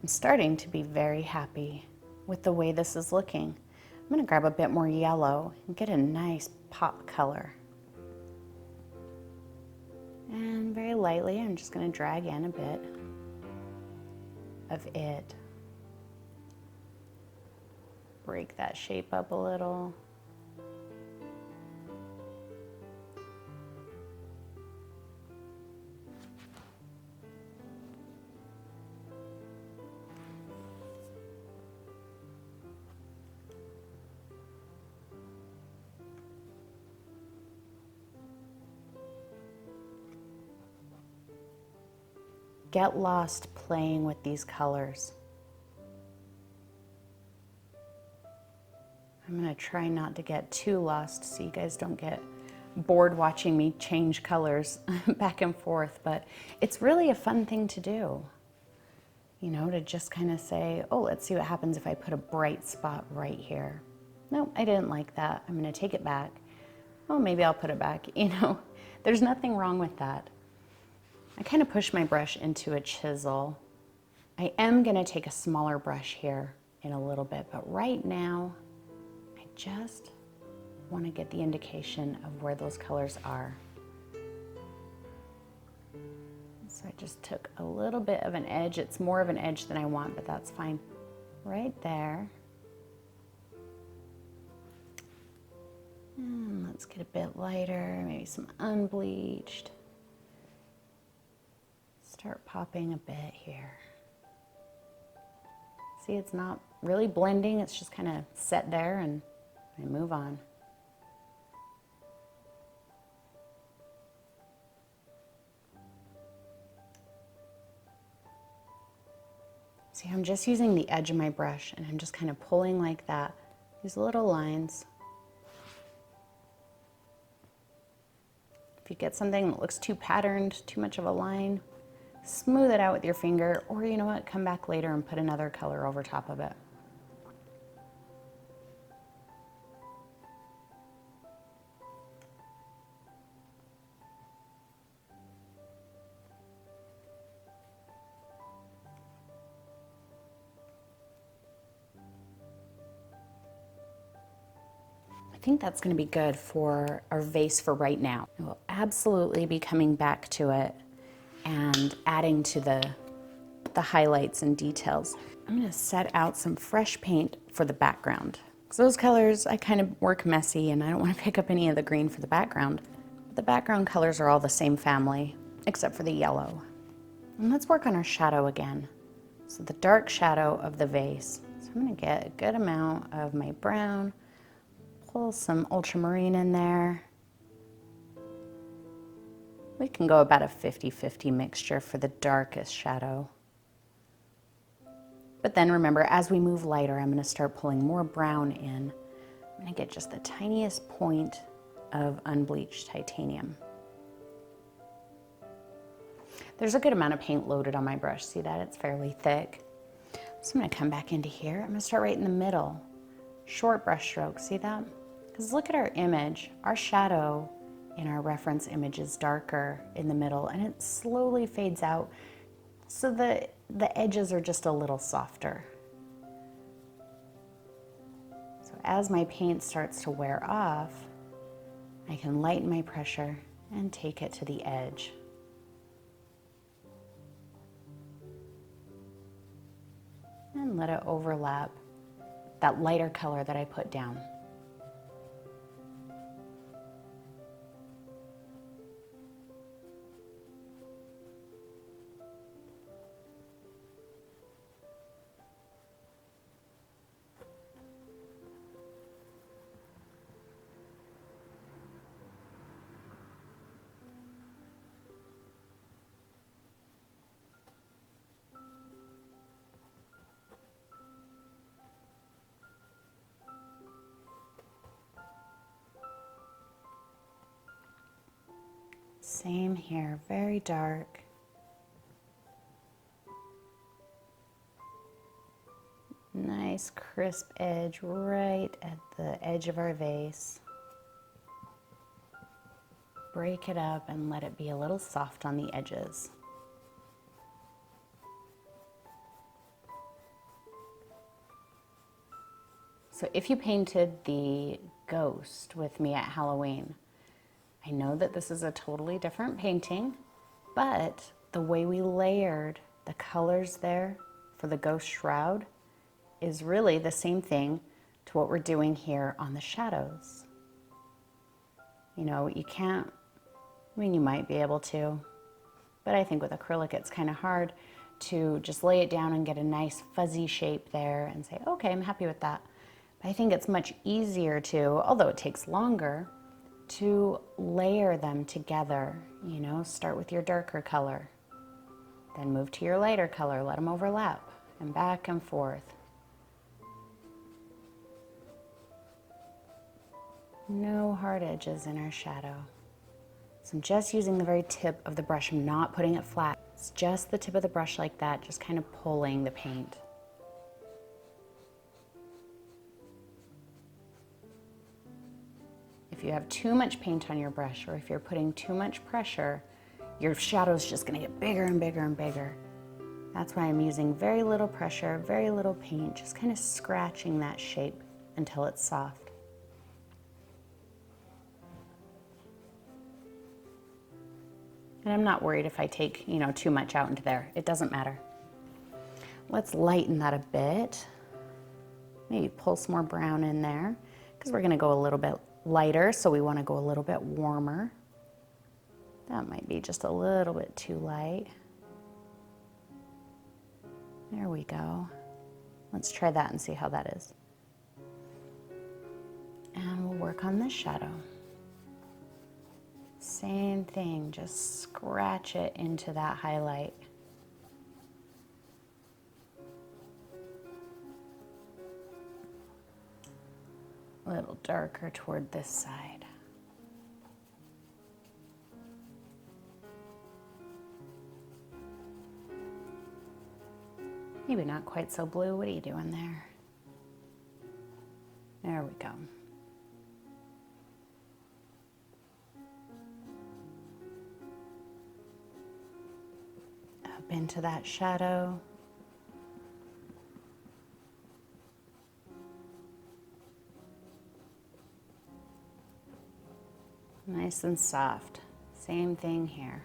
I'm starting to be very happy with the way this is looking. I'm going to grab a bit more yellow and get a nice pop color. And very lightly, I'm just going to drag in a bit of it. Break that shape up a little. Get lost playing with these colors. I'm gonna try not to get too lost so you guys don't get bored watching me change colors back and forth, but it's really a fun thing to do. You know, to just kind of say, oh, let's see what happens if I put a bright spot right here. No, I didn't like that. I'm gonna take it back. Oh, maybe I'll put it back. You know, there's nothing wrong with that. I kind of push my brush into a chisel. I am going to take a smaller brush here in a little bit, but right now I just want to get the indication of where those colors are. So I just took a little bit of an edge. It's more of an edge than I want, but that's fine. Right there. And let's get a bit lighter, maybe some unbleached. Start popping a bit here. See, it's not really blending, it's just kind of set there and I move on. See, I'm just using the edge of my brush and I'm just kind of pulling like that, these little lines. If you get something that looks too patterned, too much of a line, smooth it out with your finger, or you know what, come back later and put another color over top of it. I think that's going to be good for our vase for right now. We'll absolutely be coming back to it and adding to the highlights and details. I'm going to set out some fresh paint for the background. Because those colors, I kind of work messy and I don't want to pick up any of the green for the background. But the background colors are all the same family, except for the yellow. And let's work on our shadow again. So the dark shadow of the vase. So I'm going to get a good amount of my brown, pull some ultramarine in there. We can go about a 50-50 mixture for the darkest shadow. But then remember, as we move lighter, I'm going to start pulling more brown in. I'm going to get just the tiniest point of unbleached titanium. There's a good amount of paint loaded on my brush. See that? It's fairly thick. So I'm going to come back into here. I'm going to start right in the middle. Short brush strokes. See that? Because look at our image. Our shadow in our reference image is darker in the middle and it slowly fades out so the edges are just a little softer. So as my paint starts to wear off, I can lighten my pressure and take it to the edge. And let it overlap that lighter color that I put down. Same here, very dark. Nice crisp edge right at the edge of our vase. Break it up and let it be a little soft on the edges. So if you painted the ghost with me at Halloween, I know that this is a totally different painting, but the way we layered the colors there for the ghost shroud is really the same thing to what we're doing here on the shadows. You know, you can't, I mean, you might be able to, but I think with acrylic it's kind of hard to just lay it down and get a nice fuzzy shape there and say, okay, I'm happy with that. But I think it's much easier to, although it takes longer, to layer them together. You know, start with your darker color, then move to your lighter color, let them overlap, and back and forth. No hard edges in our shadow. So I'm just using the very tip of the brush. I'm not putting it flat. It's just the tip of the brush like that, just kind of pulling the paint. If you have too much paint on your brush, or if you're putting too much pressure, your shadow's just gonna get bigger and bigger and bigger. That's why I'm using very little pressure, very little paint, just kind of scratching that shape until it's soft. And I'm not worried if I take, you know, too much out into there. It doesn't matter. Let's lighten that a bit. Maybe pull some more brown in there, because we're gonna go a little bit lighter, so we wanna go a little bit warmer. That might be just a little bit too light. There we go. Let's try that and see how that is. And we'll work on this shadow. Same thing, just scratch it into that highlight. A little darker toward this side. Maybe not quite so blue. What are you doing there? There we go. Up into that shadow. Nice and soft. Same thing here.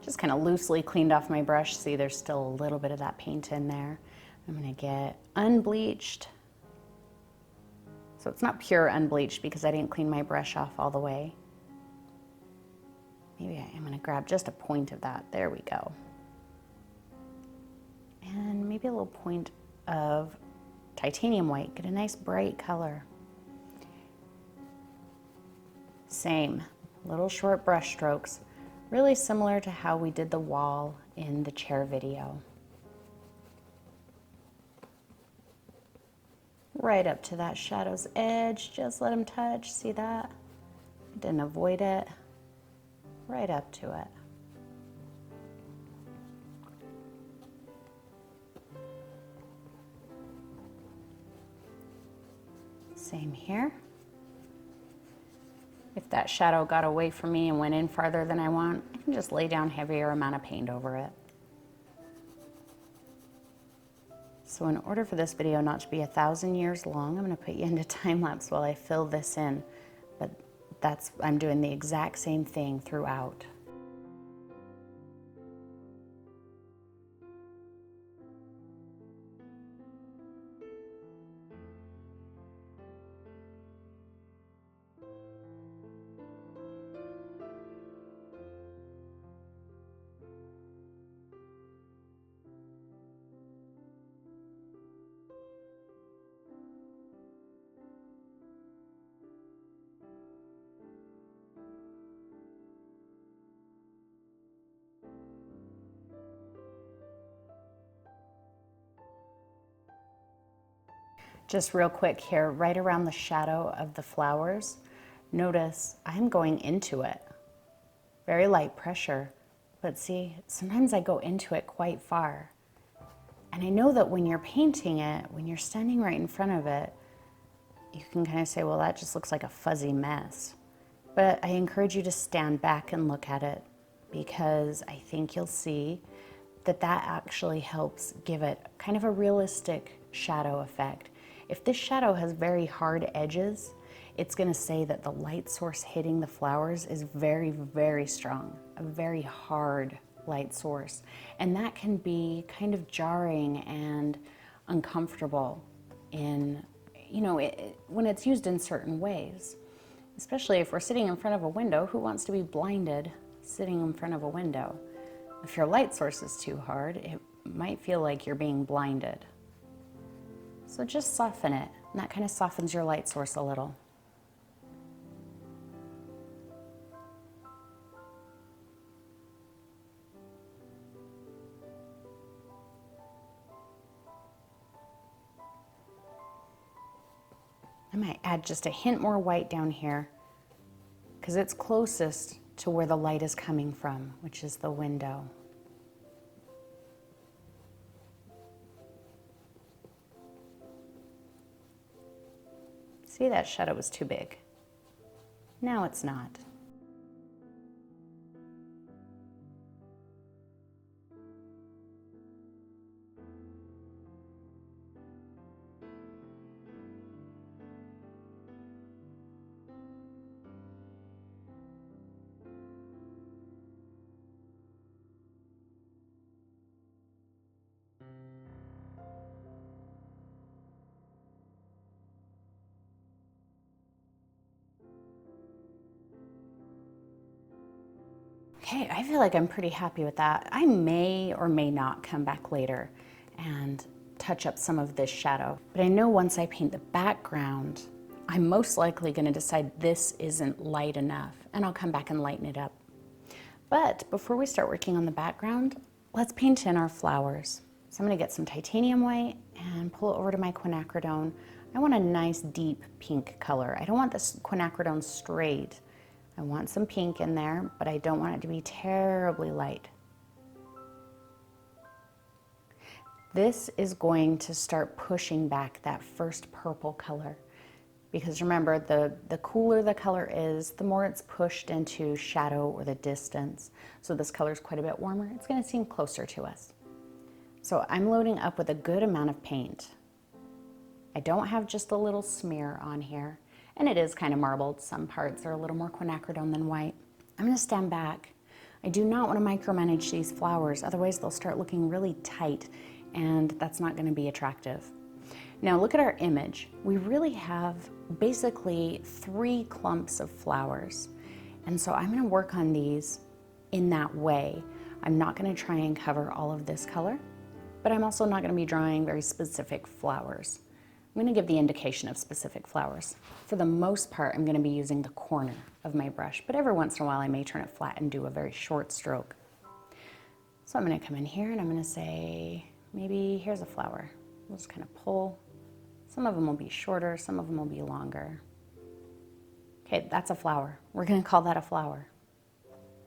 Just kind of loosely cleaned off my brush. See, there's still a little bit of that paint in there. I'm gonna get unbleached. So it's not pure unbleached because I didn't clean my brush off all the way. Maybe I'm gonna grab just a point of that. There we go. And maybe a little point of titanium white. Get a nice bright color. Same, little short brush strokes. Really similar to how we did the wall in the chair video. Right up to that shadow's edge, just let them touch, see that? I didn't avoid it. Right up to it. Same here. If that shadow got away from me and went in farther than I want, I can just lay down heavier amount of paint over it. So in order for this video not to be 1,000 years long, I'm gonna put you into time lapse while I fill this in. But I'm doing the exact same thing throughout. Just real quick here, right around the shadow of the flowers, notice I'm going into it. Very light pressure, but see, sometimes I go into it quite far. And I know that when you're painting it, when you're standing right in front of it, you can kind of say, well, that just looks like a fuzzy mess. But I encourage you to stand back and look at it, because I think you'll see that that actually helps give it kind of a realistic shadow effect. If this shadow has very hard edges, it's going to say that the light source hitting the flowers is very, very strong, a very hard light source. And that can be kind of jarring and uncomfortable in, you know, when it's used in certain ways. Especially if we're sitting in front of a window, who wants to be blinded sitting in front of a window? If your light source is too hard, it might feel like you're being blinded. So just soften it, and that kind of softens your light source a little. I might add just a hint more white down here, because it's closest to where the light is coming from, which is the window. See, that shadow was too big. Now it's not. Okay, I feel like I'm pretty happy with that. I may or may not come back later and touch up some of this shadow. But I know once I paint the background, I'm most likely going to decide this isn't light enough, and I'll come back and lighten it up. But before we start working on the background, let's paint in our flowers. So I'm going to get some titanium white and pull it over to my quinacridone. I want a nice deep pink color. I don't want this quinacridone straight. I want some pink in there, but I don't want it to be terribly light. This is going to start pushing back that first purple color, because remember, the cooler the color is, the more it's pushed into shadow or the distance. So this color is quite a bit warmer. It's going to seem closer to us. So I'm loading up with a good amount of paint. I don't have just a little smear on here. And it is kind of marbled. Some parts are a little more quinacridone than white. I'm going to stand back. I do not want to micromanage these flowers, otherwise they'll start looking really tight, and that's not going to be attractive. Now look at our image. We really have basically 3 clumps of flowers. And so I'm going to work on these in that way. I'm not going to try and cover all of this color, but I'm also not going to be drawing very specific flowers. I'm going to give the indication of specific flowers. For the most part, I'm going to be using the corner of my brush, but every once in a while I may turn it flat and do a very short stroke. So I'm going to come in here and I'm going to say, maybe here's a flower. We'll just kind of pull. Some of them will be shorter, some of them will be longer. Okay, that's a flower. We're going to call that a flower.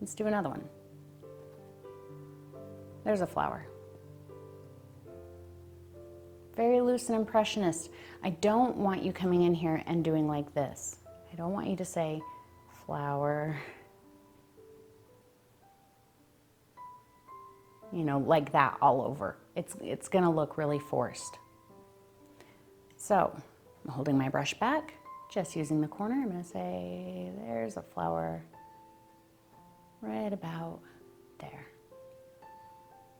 Let's do another one. There's a flower. Very loose and impressionist. I don't want you coming in here and doing like this. I don't want you to say flower, you know, like that all over. It's gonna look really forced. So I'm holding my brush back, just using the corner. I'm gonna say, there's a flower right about there.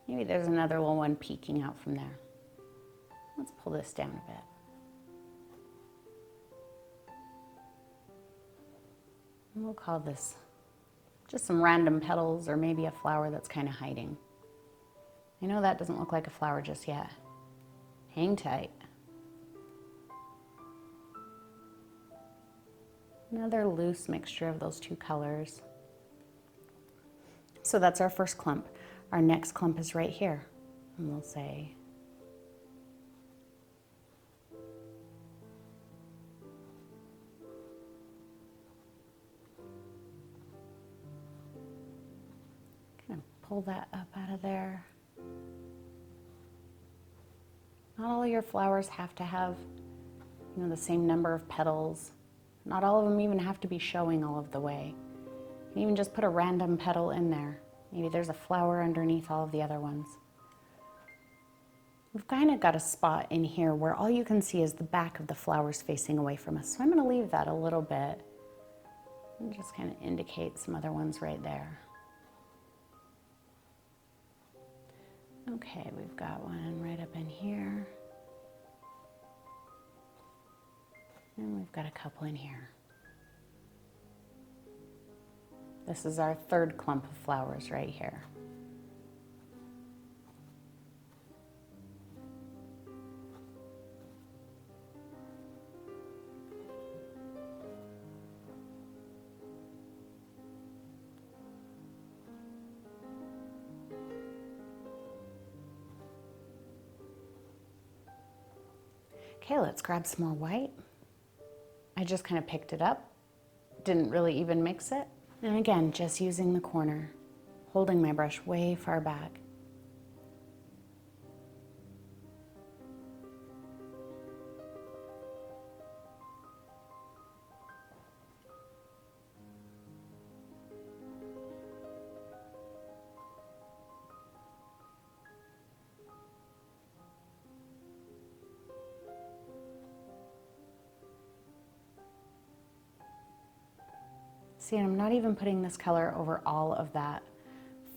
Maybe there's another little one peeking out from there. Let's pull this down a bit. And we'll call this just some random petals, or maybe a flower that's kind of hiding. I know that doesn't look like a flower just yet. Hang tight. Another loose mixture of those 2 colors. So that's our first clump. Our next clump is right here. And we'll say, pull that up out of there. Not all your flowers have to have, you know, the same number of petals. Not all of them even have to be showing all of the way. You can even just put a random petal in there. Maybe there's a flower underneath all of the other ones. We've kind of got a spot in here where all you can see is the back of the flowers facing away from us. So I'm going to leave that a little bit and just kind of indicate some other ones right there. Okay, we've got one right up in here. And we've got a couple in here. This is our third clump of flowers right here. Okay, let's grab some more white. I just kind of picked it up, didn't really even mix it. And again, just using the corner, holding my brush way far back. See, and I'm not even putting this color over all of that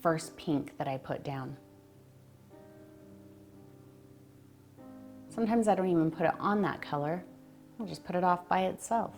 first pink that I put down. Sometimes I don't even put it on that color. I'll just put it off by itself.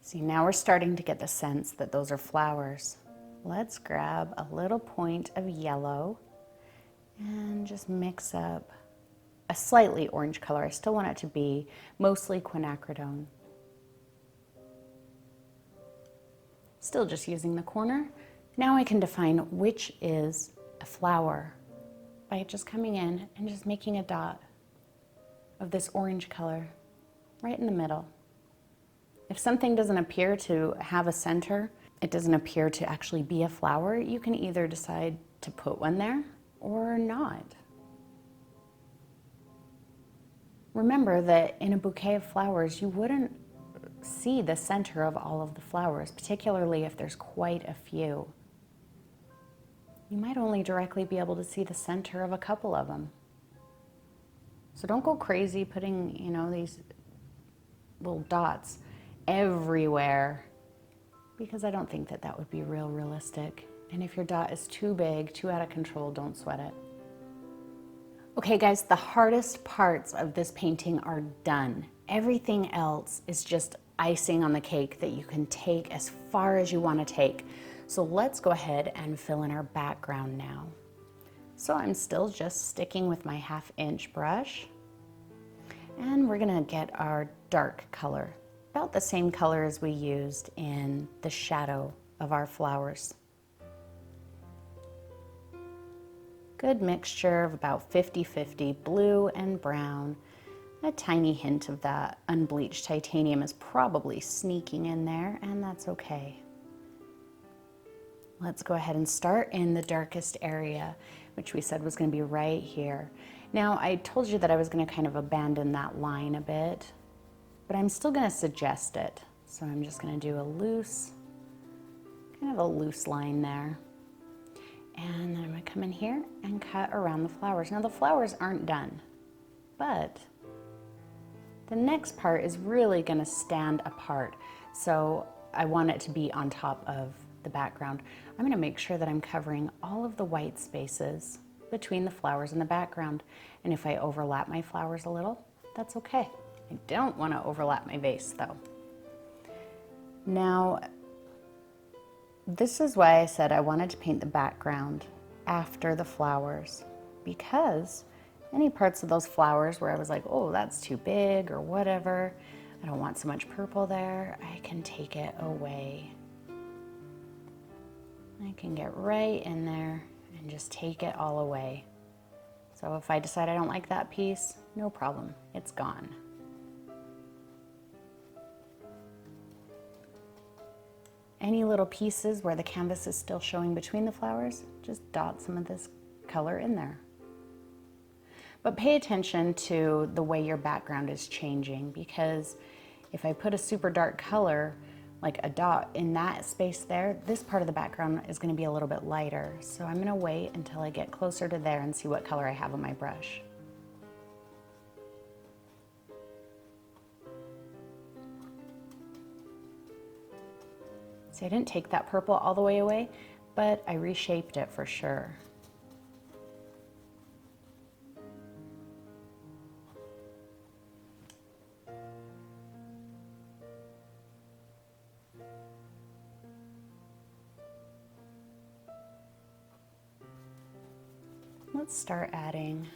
See, now we're starting to get the sense that those are flowers. Let's grab a little point of yellow and just mix up a slightly orange color. I still want it to be mostly quinacridone. Still just using the corner. Now I can define which is a flower by just coming in and just making a dot of this orange color right in the middle. If something doesn't appear to have a center, it doesn't appear to actually be a flower, you can either decide to put one there or not. Remember that in a bouquet of flowers, you wouldn't see the center of all of the flowers, particularly if there's quite a few. You might only directly be able to see the center of a couple of them. So don't go crazy putting, you know, these little dots everywhere, because I don't think that that would be realistic. And if your dot is too big, too out of control, don't sweat it. Okay guys, the hardest parts of this painting are done. Everything else is just icing on the cake that you can take as far as you want to take. So let's go ahead and fill in our background now. So I'm still just sticking with my 1/2 inch brush, and we're gonna get our dark color, about the same color as we used in the shadow of our flowers. Good mixture of about 50-50 blue and brown. A tiny hint of that unbleached titanium is probably sneaking in there, and that's okay. Let's go ahead and start in the darkest area, which we said was going to be right here. Now, I told you that I was going to kind of abandon that line a bit, but I'm still going to suggest it. So I'm just gonna do a loose, kind of a loose line there. And then I'm gonna come in here and cut around the flowers. Now the flowers aren't done, but the next part is really gonna stand apart. So I want it to be on top of the background. I'm gonna make sure that I'm covering all of the white spaces between the flowers and the background. And if I overlap my flowers a little, that's okay. I don't wanna overlap my vase though. Now, this is why I said I wanted to paint the background after the flowers, because any parts of those flowers where I was like, oh, that's too big or whatever, I don't want so much purple there, I can take it away. I can get right in there and just take it all away. So if I decide I don't like that piece, no problem, it's gone. Any little pieces where the canvas is still showing between the flowers, just dot some of this color in there. But pay attention to the way your background is changing, because if I put a super dark color, like a dot in that space there, this part of the background is gonna be a little bit lighter. So I'm gonna wait until I get closer to there and see what color I have on my brush. See, I didn't take that purple all the way away, but I reshaped it for sure. Let's start adding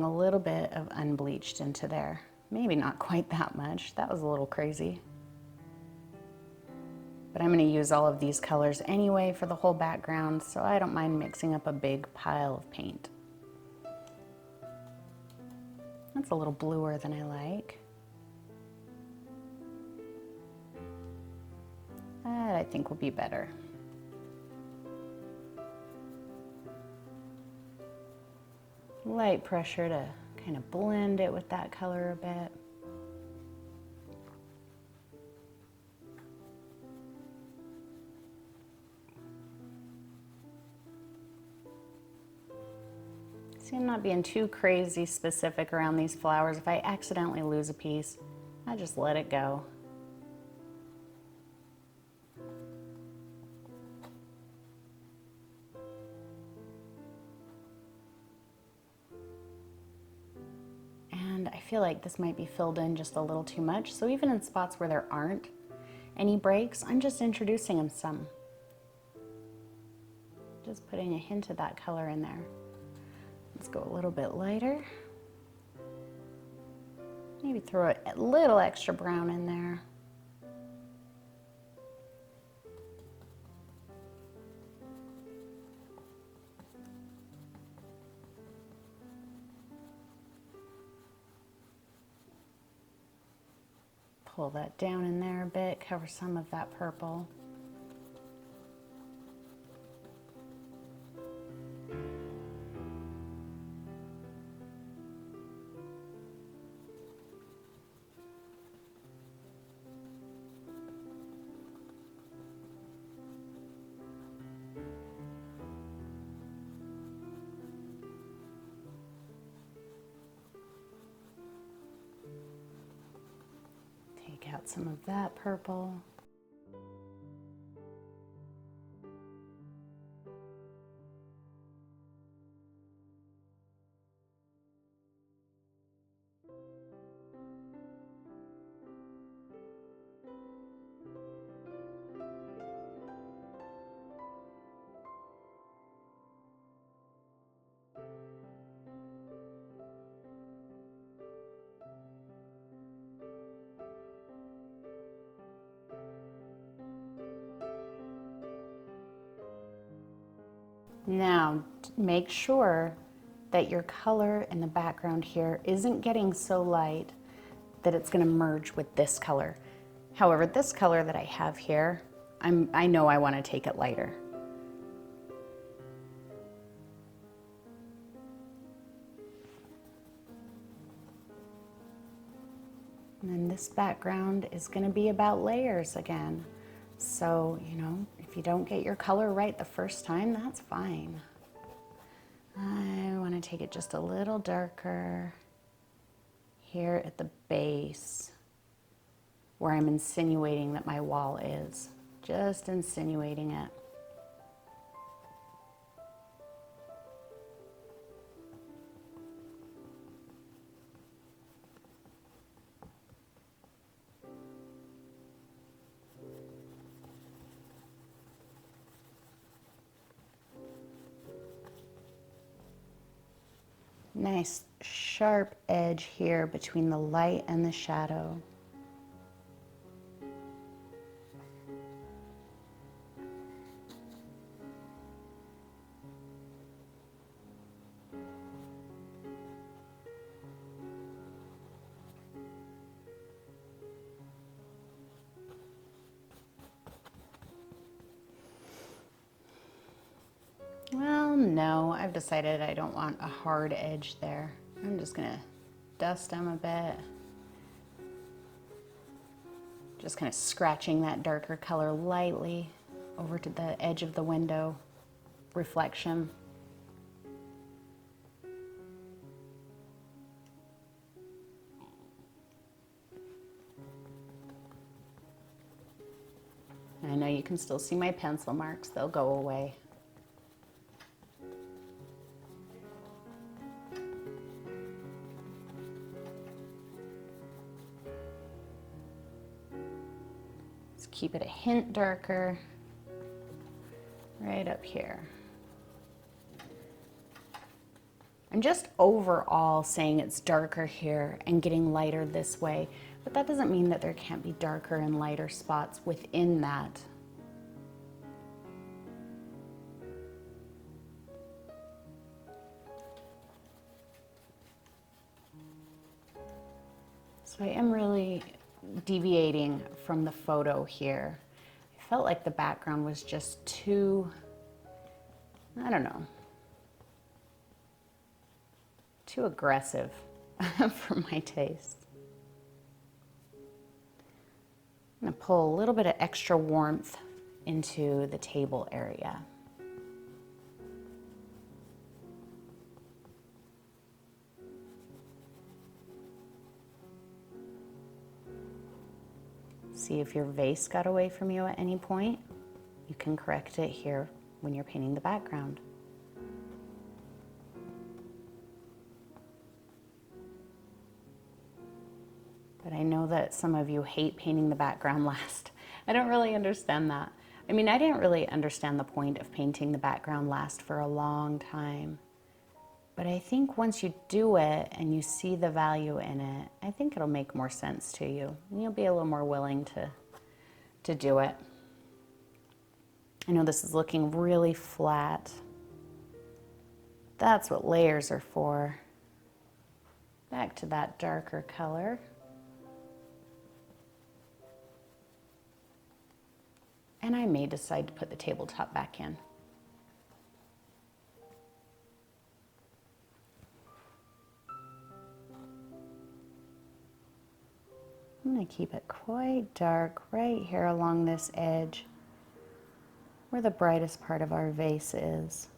a little bit of Unbleached into there. Maybe not quite that much. That was a little crazy. But I'm going to use all of these colors anyway for the whole background, so I don't mind mixing up a big pile of paint. That's a little bluer than I like. That I think will be better. Light pressure to kind of blend it with that color a bit. See, I'm not being too crazy specific around these flowers. If I accidentally lose a piece, I just let it go. And I feel like this might be filled in just a little too much. So even in spots where there aren't any breaks, I'm just introducing them some. Just putting a hint of that color in there. Let's go a little bit lighter. Maybe throw a little extra brown in there. Pull that down in there a bit, cover some of that purple. Take out some of that purple. Now, make sure that your color in the background here isn't getting so light that it's going to merge with this color. However, this color that I have here, I know I want to take it lighter. And then this background is going to be about layers again. So, you know, if you don't get your color right the first time, that's fine. I want to take it just a little darker here at the base where I'm insinuating that my wall is. Just insinuating it. Nice sharp edge here between the light and the shadow. Well, no, I've decided I don't want a hard edge there. I'm just gonna dust them a bit. Just kind of scratching that darker color lightly over to the edge of the window reflection. I know you can still see my pencil marks, they'll go away. Keep it a hint darker right up here. I'm just overall saying it's darker here and getting lighter this way, but that doesn't mean that there can't be darker and lighter spots within that. So I am really deviating from the photo here. I felt like the background was just too, I don't know, too aggressive for my taste. I'm gonna pull a little bit of extra warmth into the table area. See if your vase got away from you at any point. You can correct it here when you're painting the background. But I know that some of you hate painting the background last. I don't really understand that. I mean, I didn't really understand the point of painting the background last for a long time. But I think once you do it and you see the value in it, I think it'll make more sense to you. And you'll be a little more willing to do it. I know this is looking really flat. That's what layers are for. Back to that darker color. And I may decide to put the tabletop back in. I'm going to keep it quite dark right here along this edge where the brightest part of our vase is.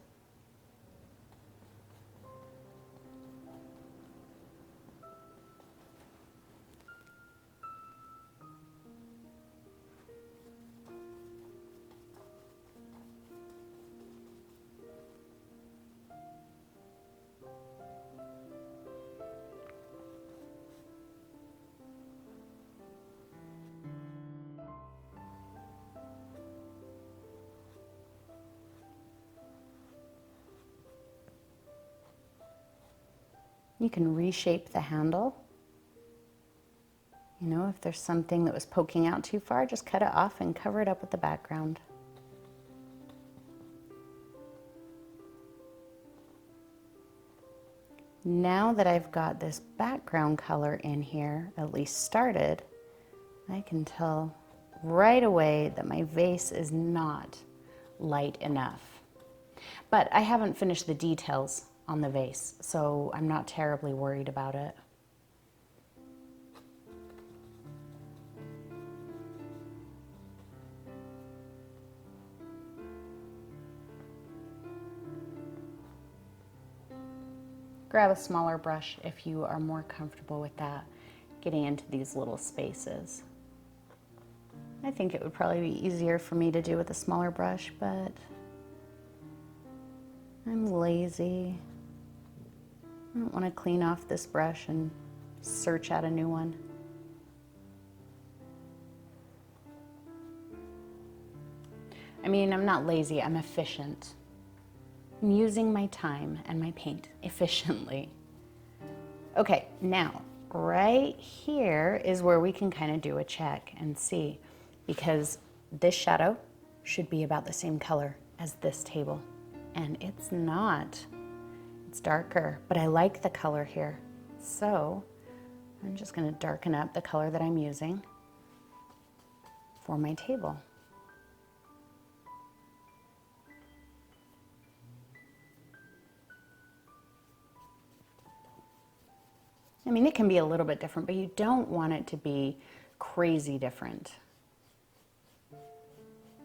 You can reshape the handle. You know, if there's something that was poking out too far, just cut it off and cover it up with the background. Now that I've got this background color in here, at least started, I can tell right away that my vase is not light enough. But I haven't finished the details on the vase, so I'm not terribly worried about it. Grab a smaller brush if you are more comfortable with that, getting into these little spaces. I think it would probably be easier for me to do with a smaller brush, but I'm lazy. I don't want to clean off this brush and search out a new one. I mean, I'm not lazy, I'm efficient. I'm using my time and my paint efficiently. Okay, now, right here is where we can kind of do a check and see, because this shadow should be about the same color as this table, and it's not. It's darker, but I like the color here. So I'm just gonna darken up the color that I'm using for my table. I mean, it can be a little bit different, but you don't want it to be crazy different.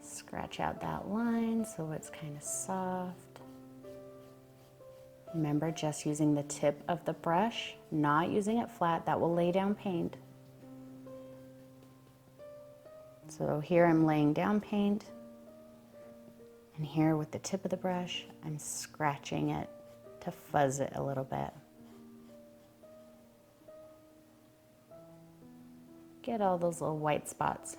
Scratch out that line so it's kind of soft. Remember, just using the tip of the brush, not using it flat. That will lay down paint. So here I'm laying down paint, and here with the tip of the brush, I'm scratching it to fuzz it a little bit. Get all those little white spots.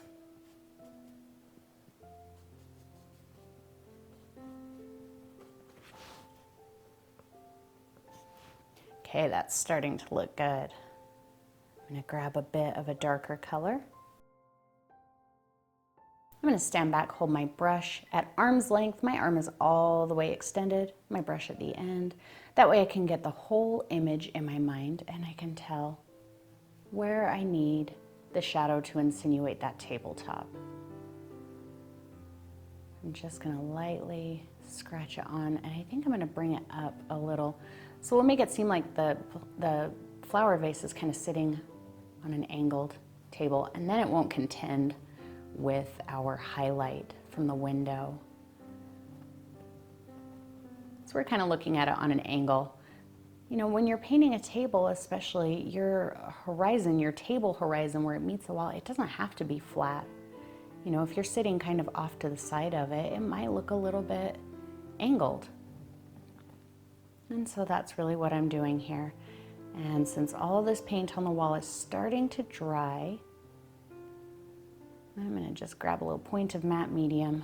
Okay, that's starting to look good. I'm gonna grab a bit of a darker color. I'm gonna stand back, hold my brush at arm's length. My arm is all the way extended, my brush at the end. That way I can get the whole image in my mind and I can tell where I need the shadow to insinuate that tabletop. I'm just gonna lightly scratch it on, and I think I'm gonna bring it up a little. So we'll make it seem like the flower vase is kind of sitting on an angled table, and then it won't contend with our highlight from the window. So we're kind of looking at it on an angle. You know, when you're painting a table, especially your horizon, your table horizon where it meets the wall, it doesn't have to be flat. You know, if you're sitting kind of off to the side of it, it might look a little bit angled. And so that's really what I'm doing here. And since all of this paint on the wall is starting to dry, I'm gonna just grab a little point of matte medium.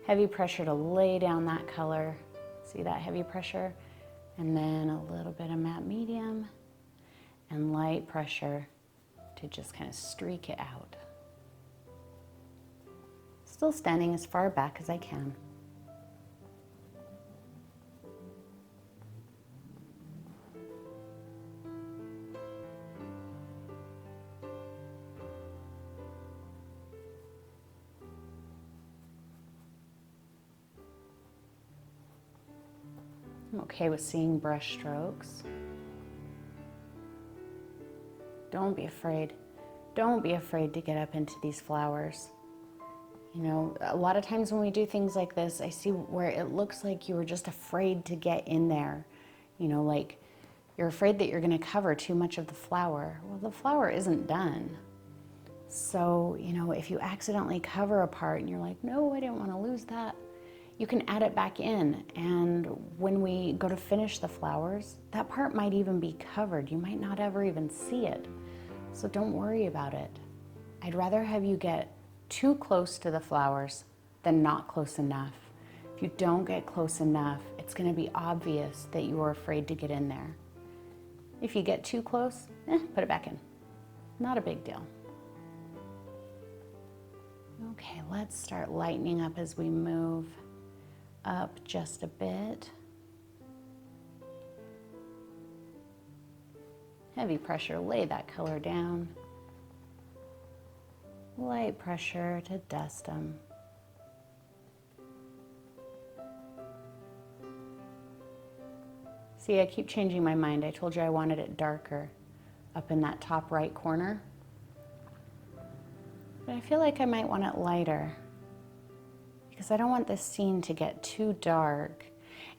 Heavy pressure to lay down that color. See that heavy pressure? And then a little bit of matte medium and light pressure to just kind of streak it out. Still standing as far back as I can. I'm okay with seeing brush strokes. Don't be afraid. Don't be afraid to get up into these flowers. You know, a lot of times when we do things like this, I see where it looks like you were just afraid to get in there. You know, like you're afraid that you're going to cover too much of the flower. Well, the flower isn't done. So, you know, if you accidentally cover a part and you're like, no, I didn't want to lose that, you can add it back in, and when we go to finish the flowers, that part might even be covered. You might not ever even see it. So don't worry about it. I'd rather have you get too close to the flowers than not close enough. If you don't get close enough, it's going to be obvious that you were afraid to get in there. If you get too close, put it back in. Not a big deal. Okay, let's start lightening up as we move up just a bit. Heavy pressure, lay that color down. Light pressure to dust them. See, I keep changing my mind. I told you I wanted it darker up in that top right corner. But I feel like I might want it lighter, because I don't want this scene to get too dark.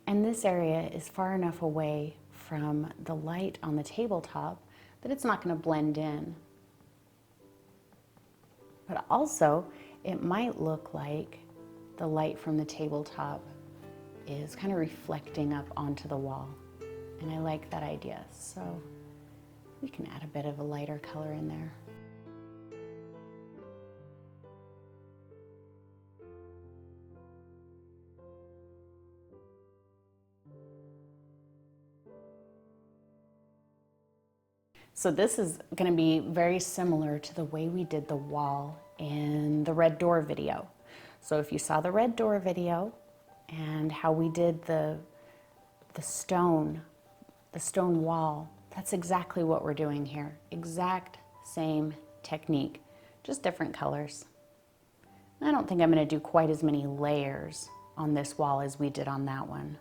And this area is far enough away from the light on the tabletop that it's not going to blend in. But also, it might look like the light from the tabletop is kind of reflecting up onto the wall. And I like that idea. So we can add a bit of a lighter color in there. So this is going to be very similar to the way we did the wall in the red door video. So if you saw the red door video and how we did the stone wall, that's exactly what we're doing here. Exact same technique, just different colors. I don't think I'm going to do quite as many layers on this wall as we did on that one.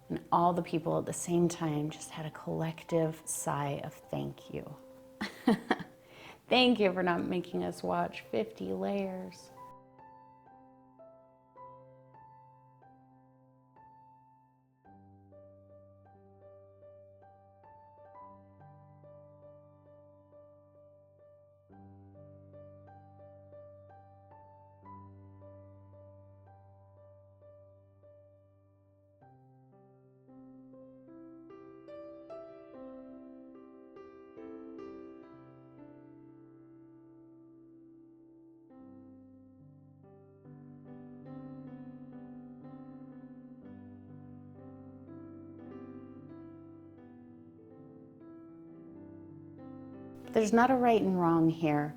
And all the people at the same time just had a collective sigh of thank you. Thank you for not making us watch 50 layers. There's not a right and wrong here.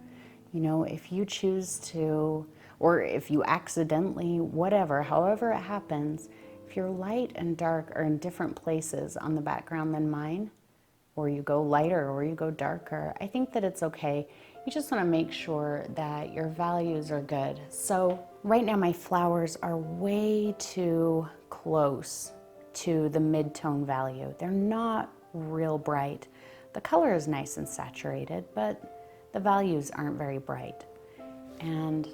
You know, if you choose to, or if you accidentally, whatever, however it happens, if your light and dark are in different places on the background than mine, or you go lighter or you go darker, I think that it's okay. You just want to make sure that your values are good. So right now my flowers are way too close to the mid-tone value. They're not real bright. The color is nice and saturated, but the values aren't very bright. And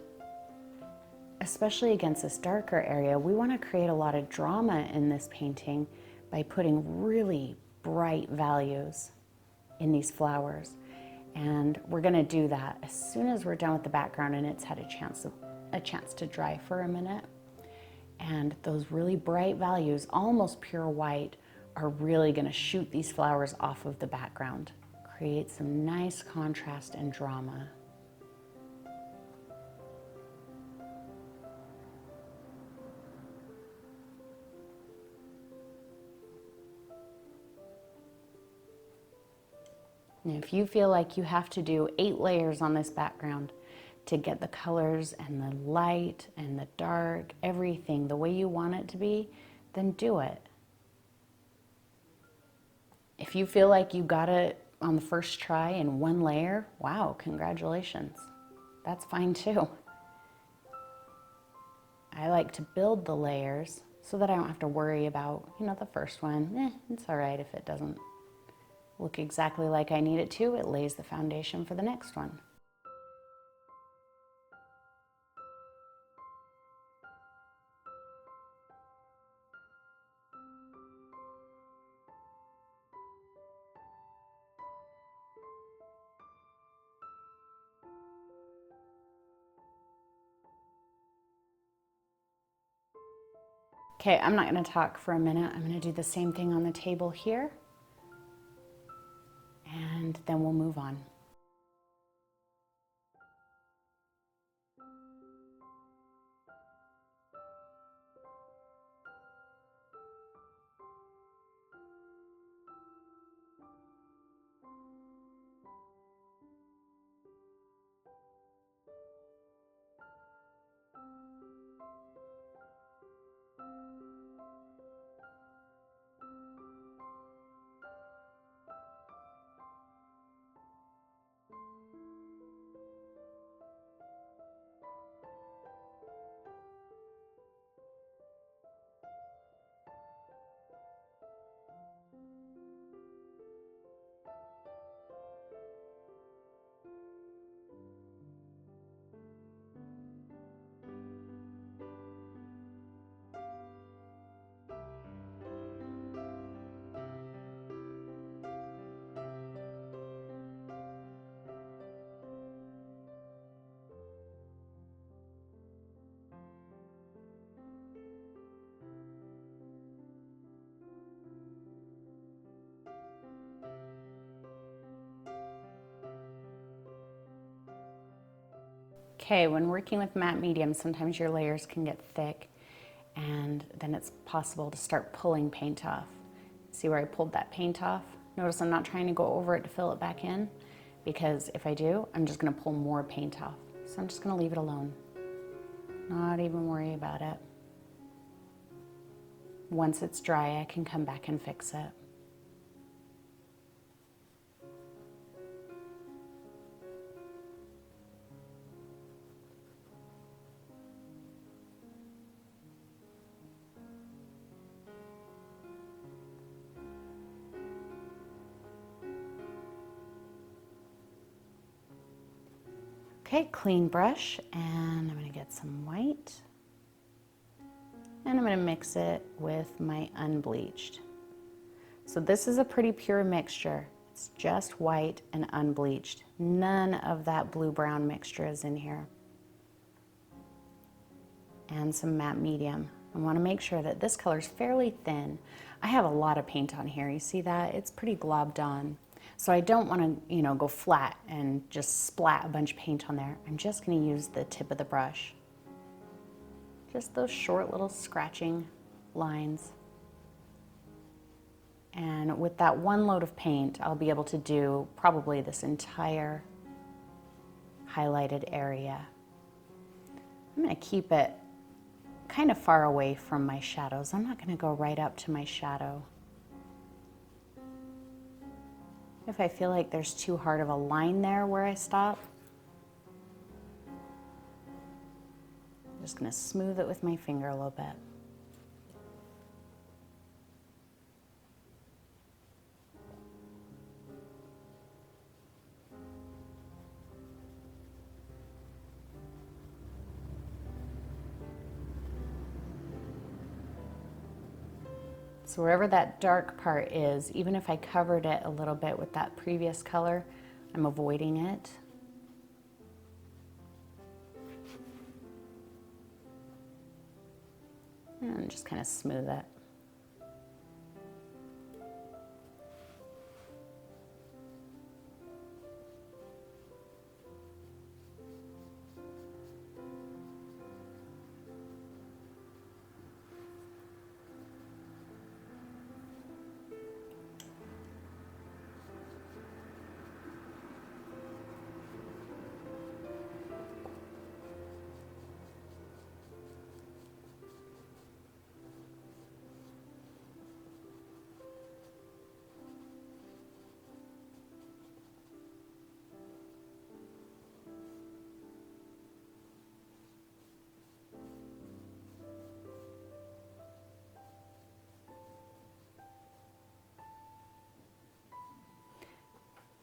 especially against this darker area, we want to create a lot of drama in this painting by putting really bright values in these flowers. And we're going to do that as soon as we're done with the background and it's had a chance to dry for a minute. And those really bright values, almost pure white, are really going to shoot these flowers off of the background. Create some nice contrast and drama. And if you feel like you have to do 8 layers on this background to get the colors and the light and the dark, everything the way you want it to be, then do it. If you feel like you got it on the first try in 1 layer, wow, congratulations. That's fine too. I like to build the layers so that I don't have to worry about, you know, the first one. It's all right if it doesn't look exactly like I need it to. It lays the foundation for the next one. Okay, I'm not going to talk for a minute. I'm going to do the same thing on the table here, and then we'll move on. Okay, when working with matte medium, sometimes your layers can get thick and then it's possible to start pulling paint off. See where I pulled that paint off? Notice I'm not trying to go over it to fill it back in, because if I do, I'm just gonna pull more paint off. So I'm just gonna leave it alone. Not even worry about it. Once it's dry, I can come back and fix it. Okay, clean brush, and I'm gonna get some white, and I'm gonna mix it with my unbleached. So this is a pretty pure mixture. It's just white and unbleached. None of that blue-brown mixture is in here. And some matte medium. I wanna make sure that this color is fairly thin. I have a lot of paint on here, you see that? It's pretty globbed on. So I don't want to, go flat and just splat a bunch of paint on there. I'm just going to use the tip of the brush. Just those short little scratching lines. And with that one load of paint, I'll be able to do probably this entire highlighted area. I'm going to keep it kind of far away from my shadows. I'm not going to go right up to my shadow. If I feel like there's too hard of a line there where I stop, I'm just going to smooth it with my finger a little bit. So wherever that dark part is, even if I covered it a little bit with that previous color, I'm avoiding it. And just kind of smooth it.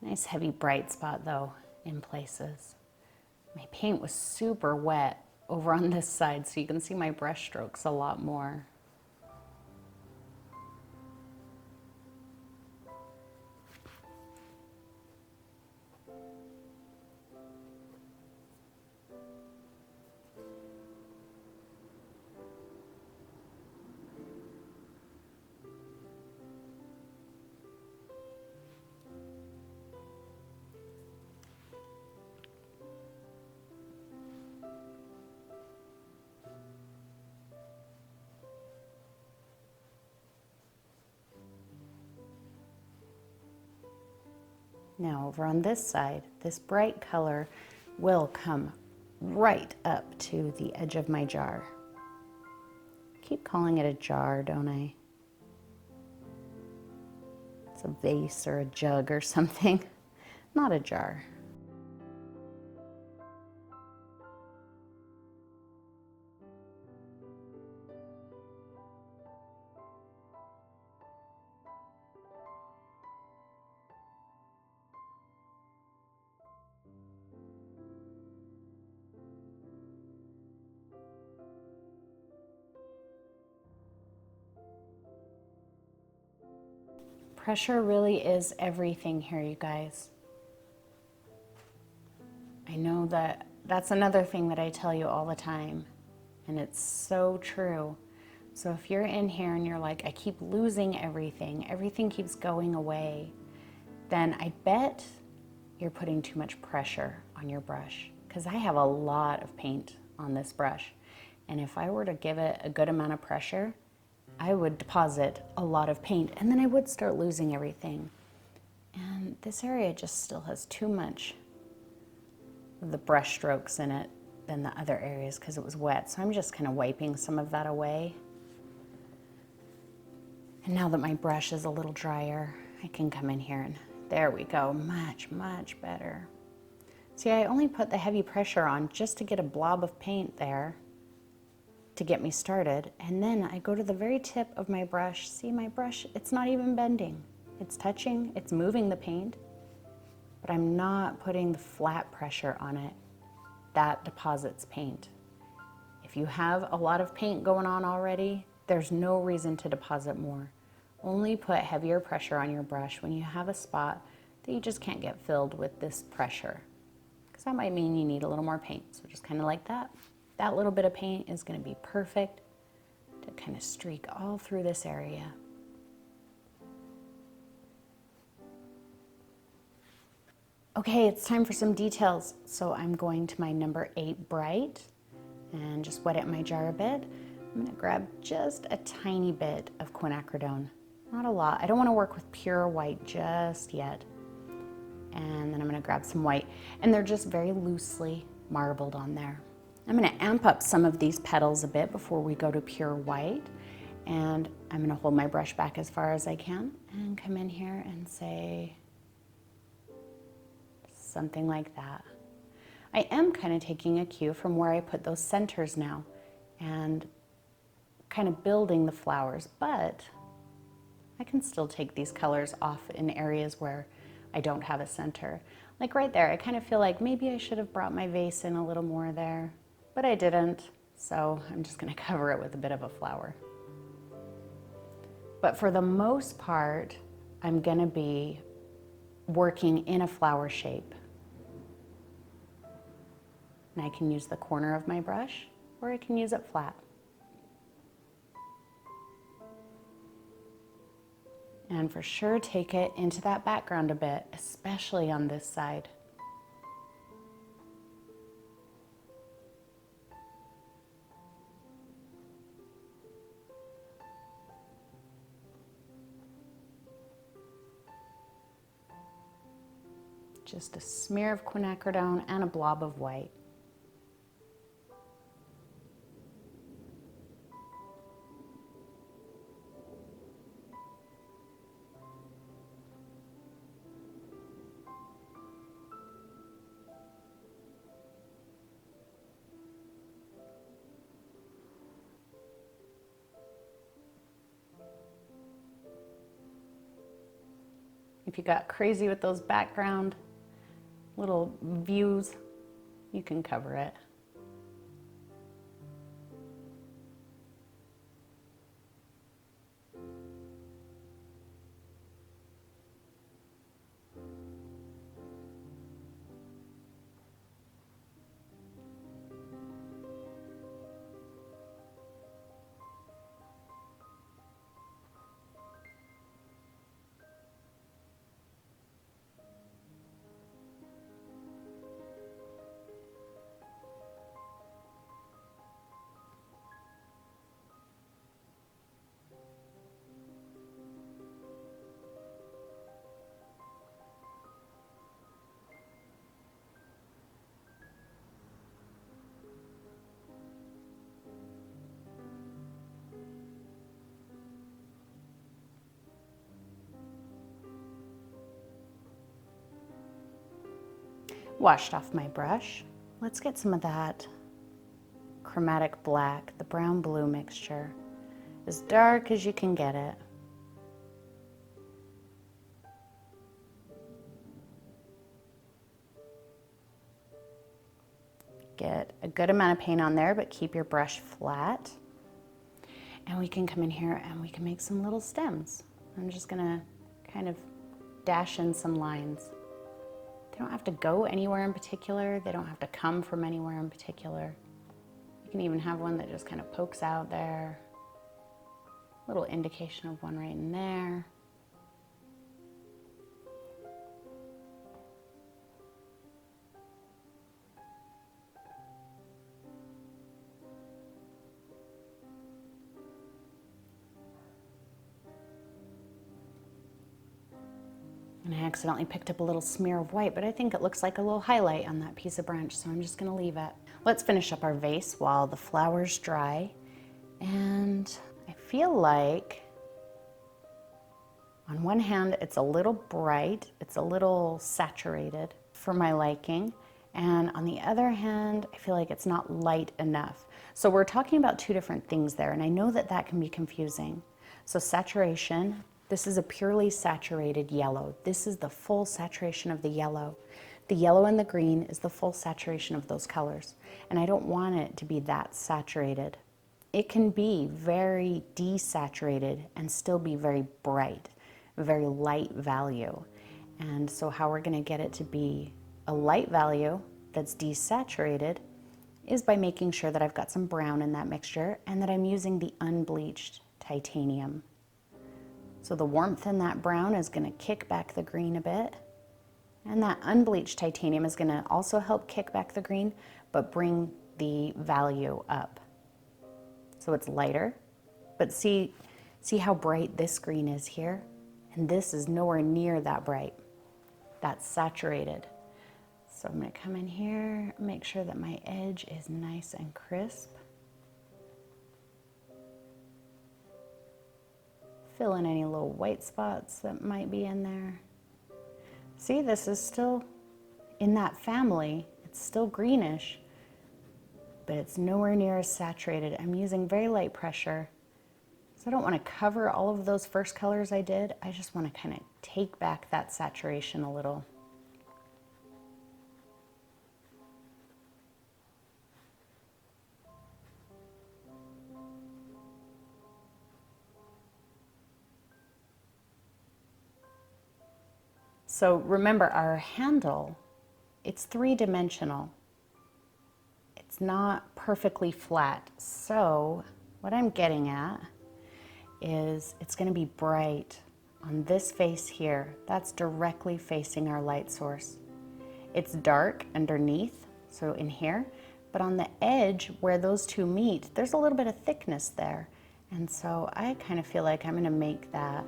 Nice heavy bright spot though in places. My paint was super wet over on this side, so you can see my brush strokes a lot more. Now over on this side, this bright color will come right up to the edge of my jar. Keep calling it a jar, don't I? It's a vase or a jug or something, not a jar. Pressure really is everything here, you guys. I know that that's another thing that I tell you all the time, and it's so true. So if you're in here and you're like, I keep losing everything, everything keeps going away, then I bet you're putting too much pressure on your brush. because I have a lot of paint on this brush. And if I were to give it a good amount of pressure, I would deposit a lot of paint and then I would start losing everything. And this area just still has too much of the brush strokes in it than the other areas because it was wet. So I'm just kind of wiping some of that away. And now that my brush is a little drier, I can come in here and there we go, much, much better. See, I only put the heavy pressure on just to get a blob of paint there to get me started. And then I go to the very tip of my brush. See my brush, it's not even bending. It's touching, it's moving the paint, but I'm not putting the flat pressure on it. That deposits paint. If you have a lot of paint going on already, there's no reason to deposit more. Only put heavier pressure on your brush when you have a spot that you just can't get filled with this pressure. Because that might mean you need a little more paint. So just kind of like that. That little bit of paint is going to be perfect to kind of streak all through this area. Okay, it's time for some details. So I'm going to my number 8 Bright and just wet it in my jar a bit. I'm going to grab just a tiny bit of quinacridone. Not a lot. I don't want to work with pure white just yet. And then I'm going to grab some white. And they're just very loosely marbled on there. I'm going to amp up some of these petals a bit before we go to pure white. And I'm going to hold my brush back as far as I can and come in here and say something like that. I am kind of taking a cue from where I put those centers now and kind of building the flowers, but I can still take these colors off in areas where I don't have a center. Like right there, I kind of feel like maybe I should have brought my vase in a little more there, but I didn't, so I'm just going to cover it with a bit of a flower. But for the most part, I'm going to be working in a flower shape. And I can use the corner of my brush, or I can use it flat. And for sure, take it into that background a bit, especially on this side. Just a smear of quinacridone and a blob of white. If you got crazy with those background little views, you can cover it. Washed off my brush. Let's get some of that chromatic black, the brown blue mixture, as dark as you can get it. Get a good amount of paint on there, but keep your brush flat. And we can come in here and we can make some little stems. I'm just gonna kind of dash in some lines. They don't have to go anywhere in particular. They don't have to come from anywhere in particular. You can even have one that just kind of pokes out there. Little indication of one right in there. accidentally picked up a little smear of white, but I think it looks like a little highlight on that piece of branch, so I'm just gonna leave it. Let's finish up our vase while the flowers dry. And I feel like on one hand, it's a little bright, it's a little saturated for my liking. And on the other hand, I feel like it's not light enough. So we're talking about two different things there, and I know that that can be confusing. So saturation, this is a purely saturated yellow. This is the full saturation of the yellow. The yellow and the green is the full saturation of those colors. And I don't want it to be that saturated. It can be very desaturated and still be very bright, very light value. And so how we're gonna get it to be a light value that's desaturated is by making sure that I've got some brown in that mixture and that I'm using the unbleached titanium. So the warmth in that brown is gonna kick back the green a bit, and that unbleached titanium is gonna also help kick back the green, but bring the value up. So it's lighter, but see how bright this green is here? And this is nowhere near that bright. That's saturated. So I'm gonna come in here, make sure that my edge is nice and crisp. Fill in any little white spots that might be in there. See, this is still in that family. It's still greenish, but it's nowhere near as saturated. I'm using very light pressure. So I don't want to cover all of those first colors I did. I just want to kind of take back that saturation a little. So remember, our handle, it's three-dimensional. It's not perfectly flat. So what I'm getting at is it's going to be bright on this face here. That's directly facing our light source. It's dark underneath, so in here, but on the edge where those two meet, there's a little bit of thickness there. And so I kind of feel like I'm going to make that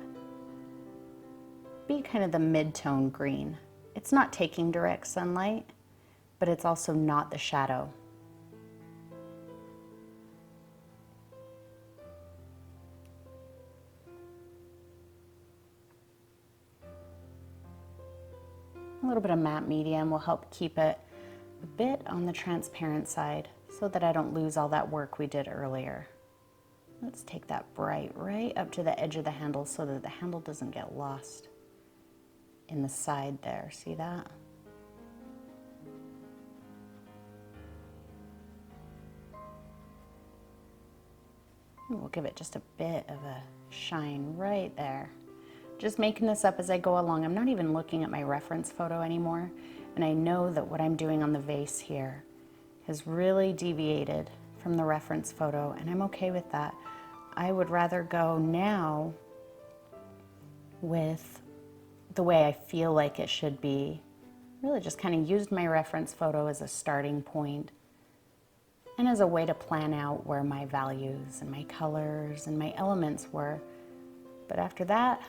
be kind of the mid-tone green. It's not taking direct sunlight, but it's also not the shadow. A little bit of matte medium will help keep it a bit on the transparent side so that I don't lose all that work we did earlier. Let's take that bright right up to the edge of the handle so that the handle doesn't get lost in the side there. See that? And we'll give it just a bit of a shine right there. Just making this up as I go along. I'm not even looking at my reference photo anymore, and I know that what I'm doing on the vase here has really deviated from the reference photo, and I'm okay with that. I would rather go now with the way I feel like it should be. Really just kind of used my reference photo as a starting point and as a way to plan out where my values and my colors and my elements were. But after that,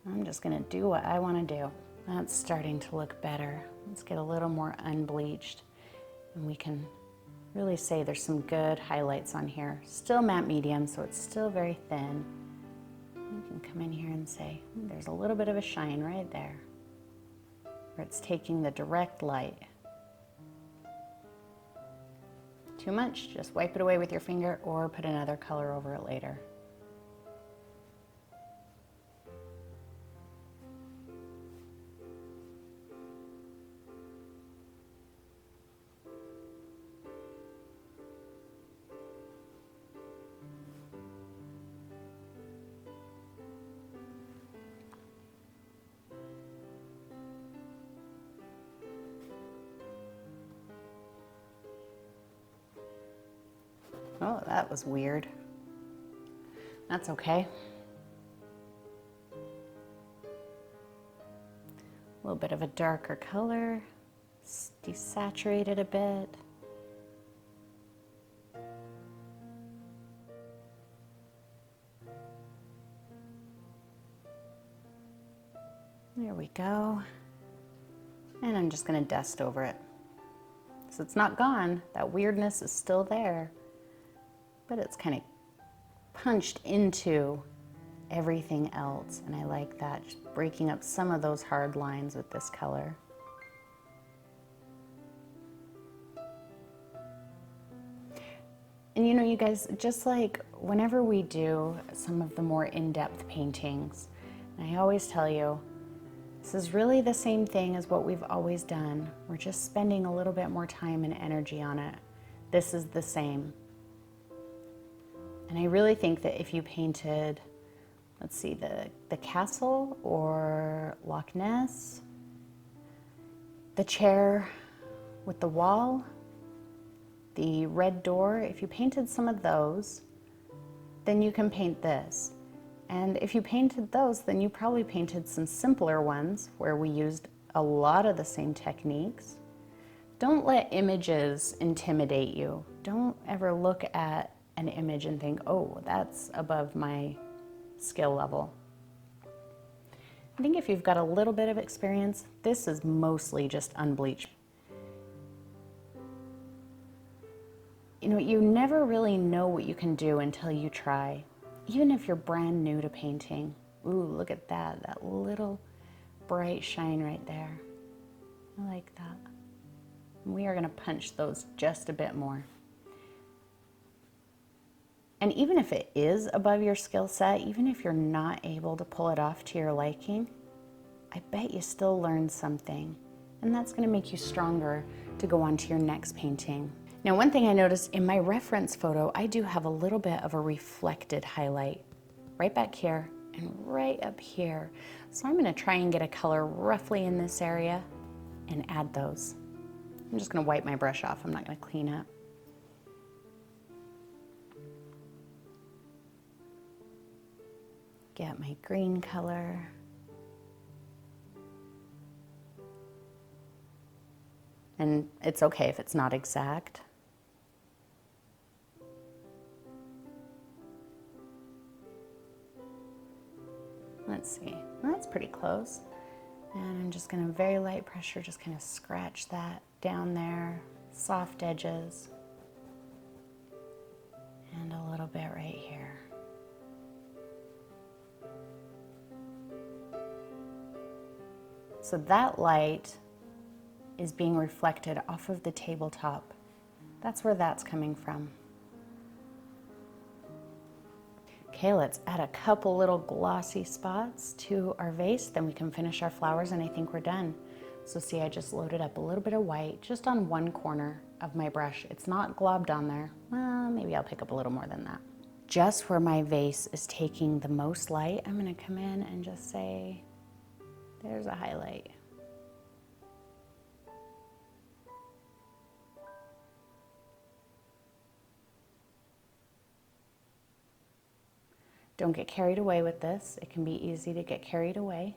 I'm just gonna do what I wanna do. That's starting to look better. Let's get a little more unbleached, and we can really say there's some good highlights on here. Still matte medium, so it's still very thin. You can come in here and say, there's a little bit of a shine right there, where it's taking the direct light. Too much, just wipe it away with your finger or put another color over it later. Oh, that was weird. That's okay. A little bit of a darker color, desaturate it a bit. There we And I'm just gonna dust over it. So it's not gone, that weirdness is still there, but it's kind of punched into everything else. And I like that, just breaking up some of those hard lines with this color. And you know, you guys, just like whenever we do some of the more in-depth paintings, and I always tell you, this is really the same thing as what we've always done. We're just spending a little bit more time and energy on it. This is the same. And I really think that if you painted, let's see, the castle or Loch Ness, the chair with the wall, the red door, if you painted some of those, then you can paint this. And if you painted those, then you probably painted some simpler ones where we used a lot of the same techniques. Don't let images intimidate you. Don't ever look at an image and think, oh, that's above my skill level. I think if you've got a little bit of experience, this is mostly just unbleached. You know, you never really know what you can do until you try. Even if you're brand new to painting. Ooh, look at that, that little bright shine right there. I like that. We are gonna punch those just a bit more. And even if it is above your skill set, even if you're not able to pull it off to your liking, I bet you still learned something. And that's gonna make you stronger to go on to your next painting. Now, one thing I noticed in my reference photo, I do have a little bit of a reflected highlight right back here and right up here. So I'm gonna try and get a color roughly in this area and add those. I'm just gonna wipe my brush off. I'm not gonna clean up. Get my green color. And it's okay if it's not exact. Let's see, well, that's pretty close. And I'm just gonna very light pressure, just kind of scratch that down there, soft edges. And a little bit right here. So that light is being reflected off of the tabletop. That's where that's coming from. Okay, let's add a couple little glossy spots to our vase, then we can finish our flowers and I think we're done. So see, I just loaded up a little bit of white just on one corner of my brush. It's not globbed on there. Well, maybe I'll pick up a little more than that. Just where my vase is taking the most light, I'm gonna come in and just say, there's a highlight. Don't get carried away with this. It can be easy to get carried away.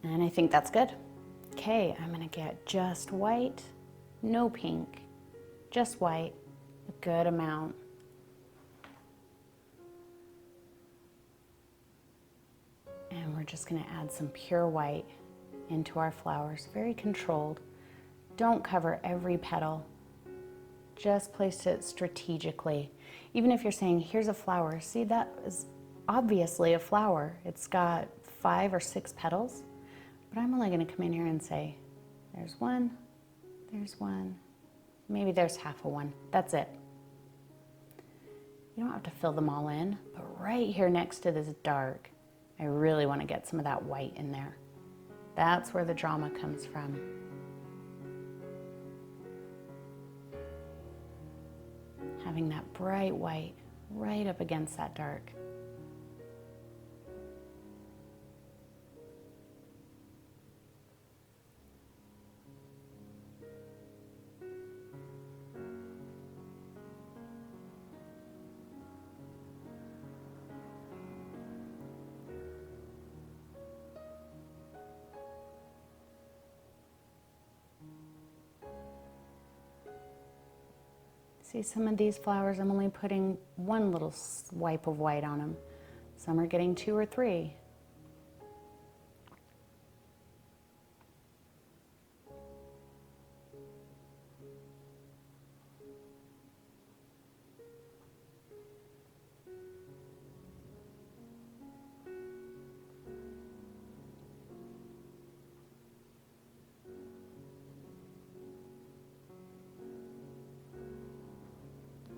And I think that's good. Okay, I'm gonna get just white, no pink, just white, a good amount. And we're just gonna add some pure white into our flowers, very controlled. Don't cover every petal, just place it strategically. Even if you're saying, here's a flower, see that is obviously a flower. It's got 5 or 6 petals. But I'm only gonna come in here and say, there's one, maybe there's half a one, that's it. You don't have to fill them all in, but right here next to this dark, I really wanna get some of that white in there. That's where the drama comes from. Having that bright white right up against that dark. See some of these flowers, I'm only putting one little swipe of white on them. Some are getting 2 or 3.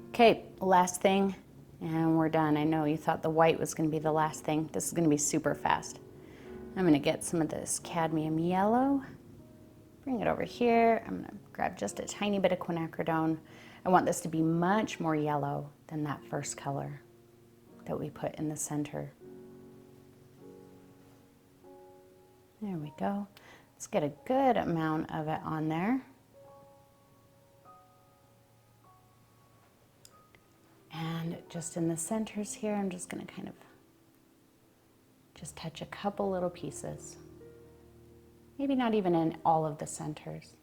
Okay, last thing, and we're done. I know you thought the white was going to be the last thing. This is going to be super fast. I'm going to get some of this cadmium yellow, bring it over here. I'm going to grab just a tiny bit of quinacridone. I want this to be much more yellow than that first color that we put in the center. There we go. Let's get a good amount of it on there. And just in the centers here, I'm just going to kind of just touch a couple little pieces. Maybe not even in all of the centers.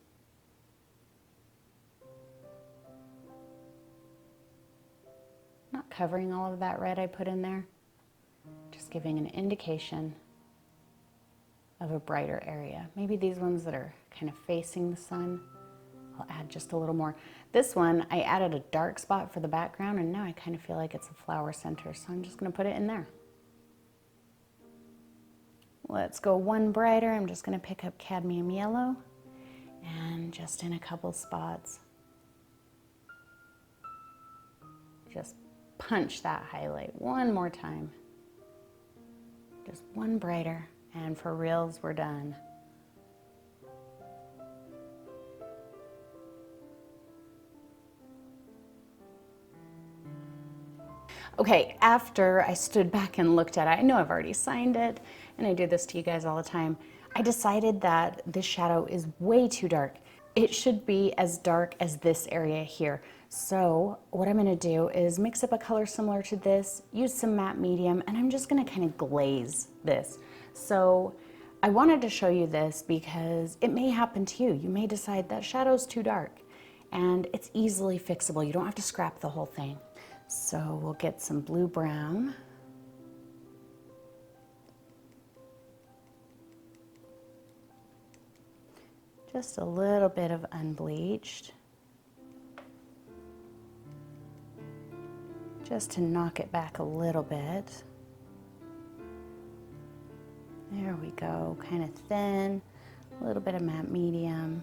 Not covering all of that red I put in there, just giving an indication of a brighter area. Maybe these ones that are kind of facing the sun, I'll add just a little more. This one, I added a dark spot for the background, and now I kind of feel like it's a flower center, so I'm just going to put it in there. Let's go one brighter. I'm just going to pick up cadmium yellow, and just in a couple spots, just punch that highlight one more time. Just one brighter, and for reals, we're done. Okay, after I stood back and looked at it, I know I've already signed it, and I do this to you guys all the time. I decided that this shadow is way too dark. It should be as dark as this area here. So what I'm gonna do is mix up a color similar to this, use some matte medium, and I'm just gonna kind of glaze this. So I wanted to show you this because it may happen to you. You may decide that shadow's too dark, and it's easily fixable. You don't have to scrap the whole thing. So we'll get some blue-brown. Just a little bit of unbleached. Just to knock it back a little bit. There we go, kind of thin, a little bit of matte medium.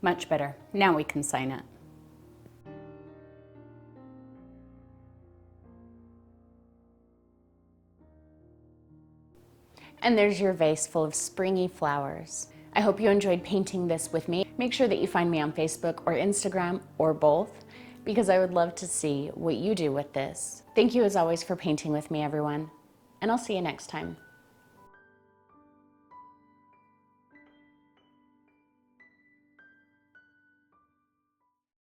Much better. Now we can sign it. And there's your vase full of springy flowers. I hope you enjoyed painting this with me. Make sure that you find me on Facebook or Instagram or both, because I would love to see what you do with this. Thank you as always for painting with me, everyone, and I'll see you next time.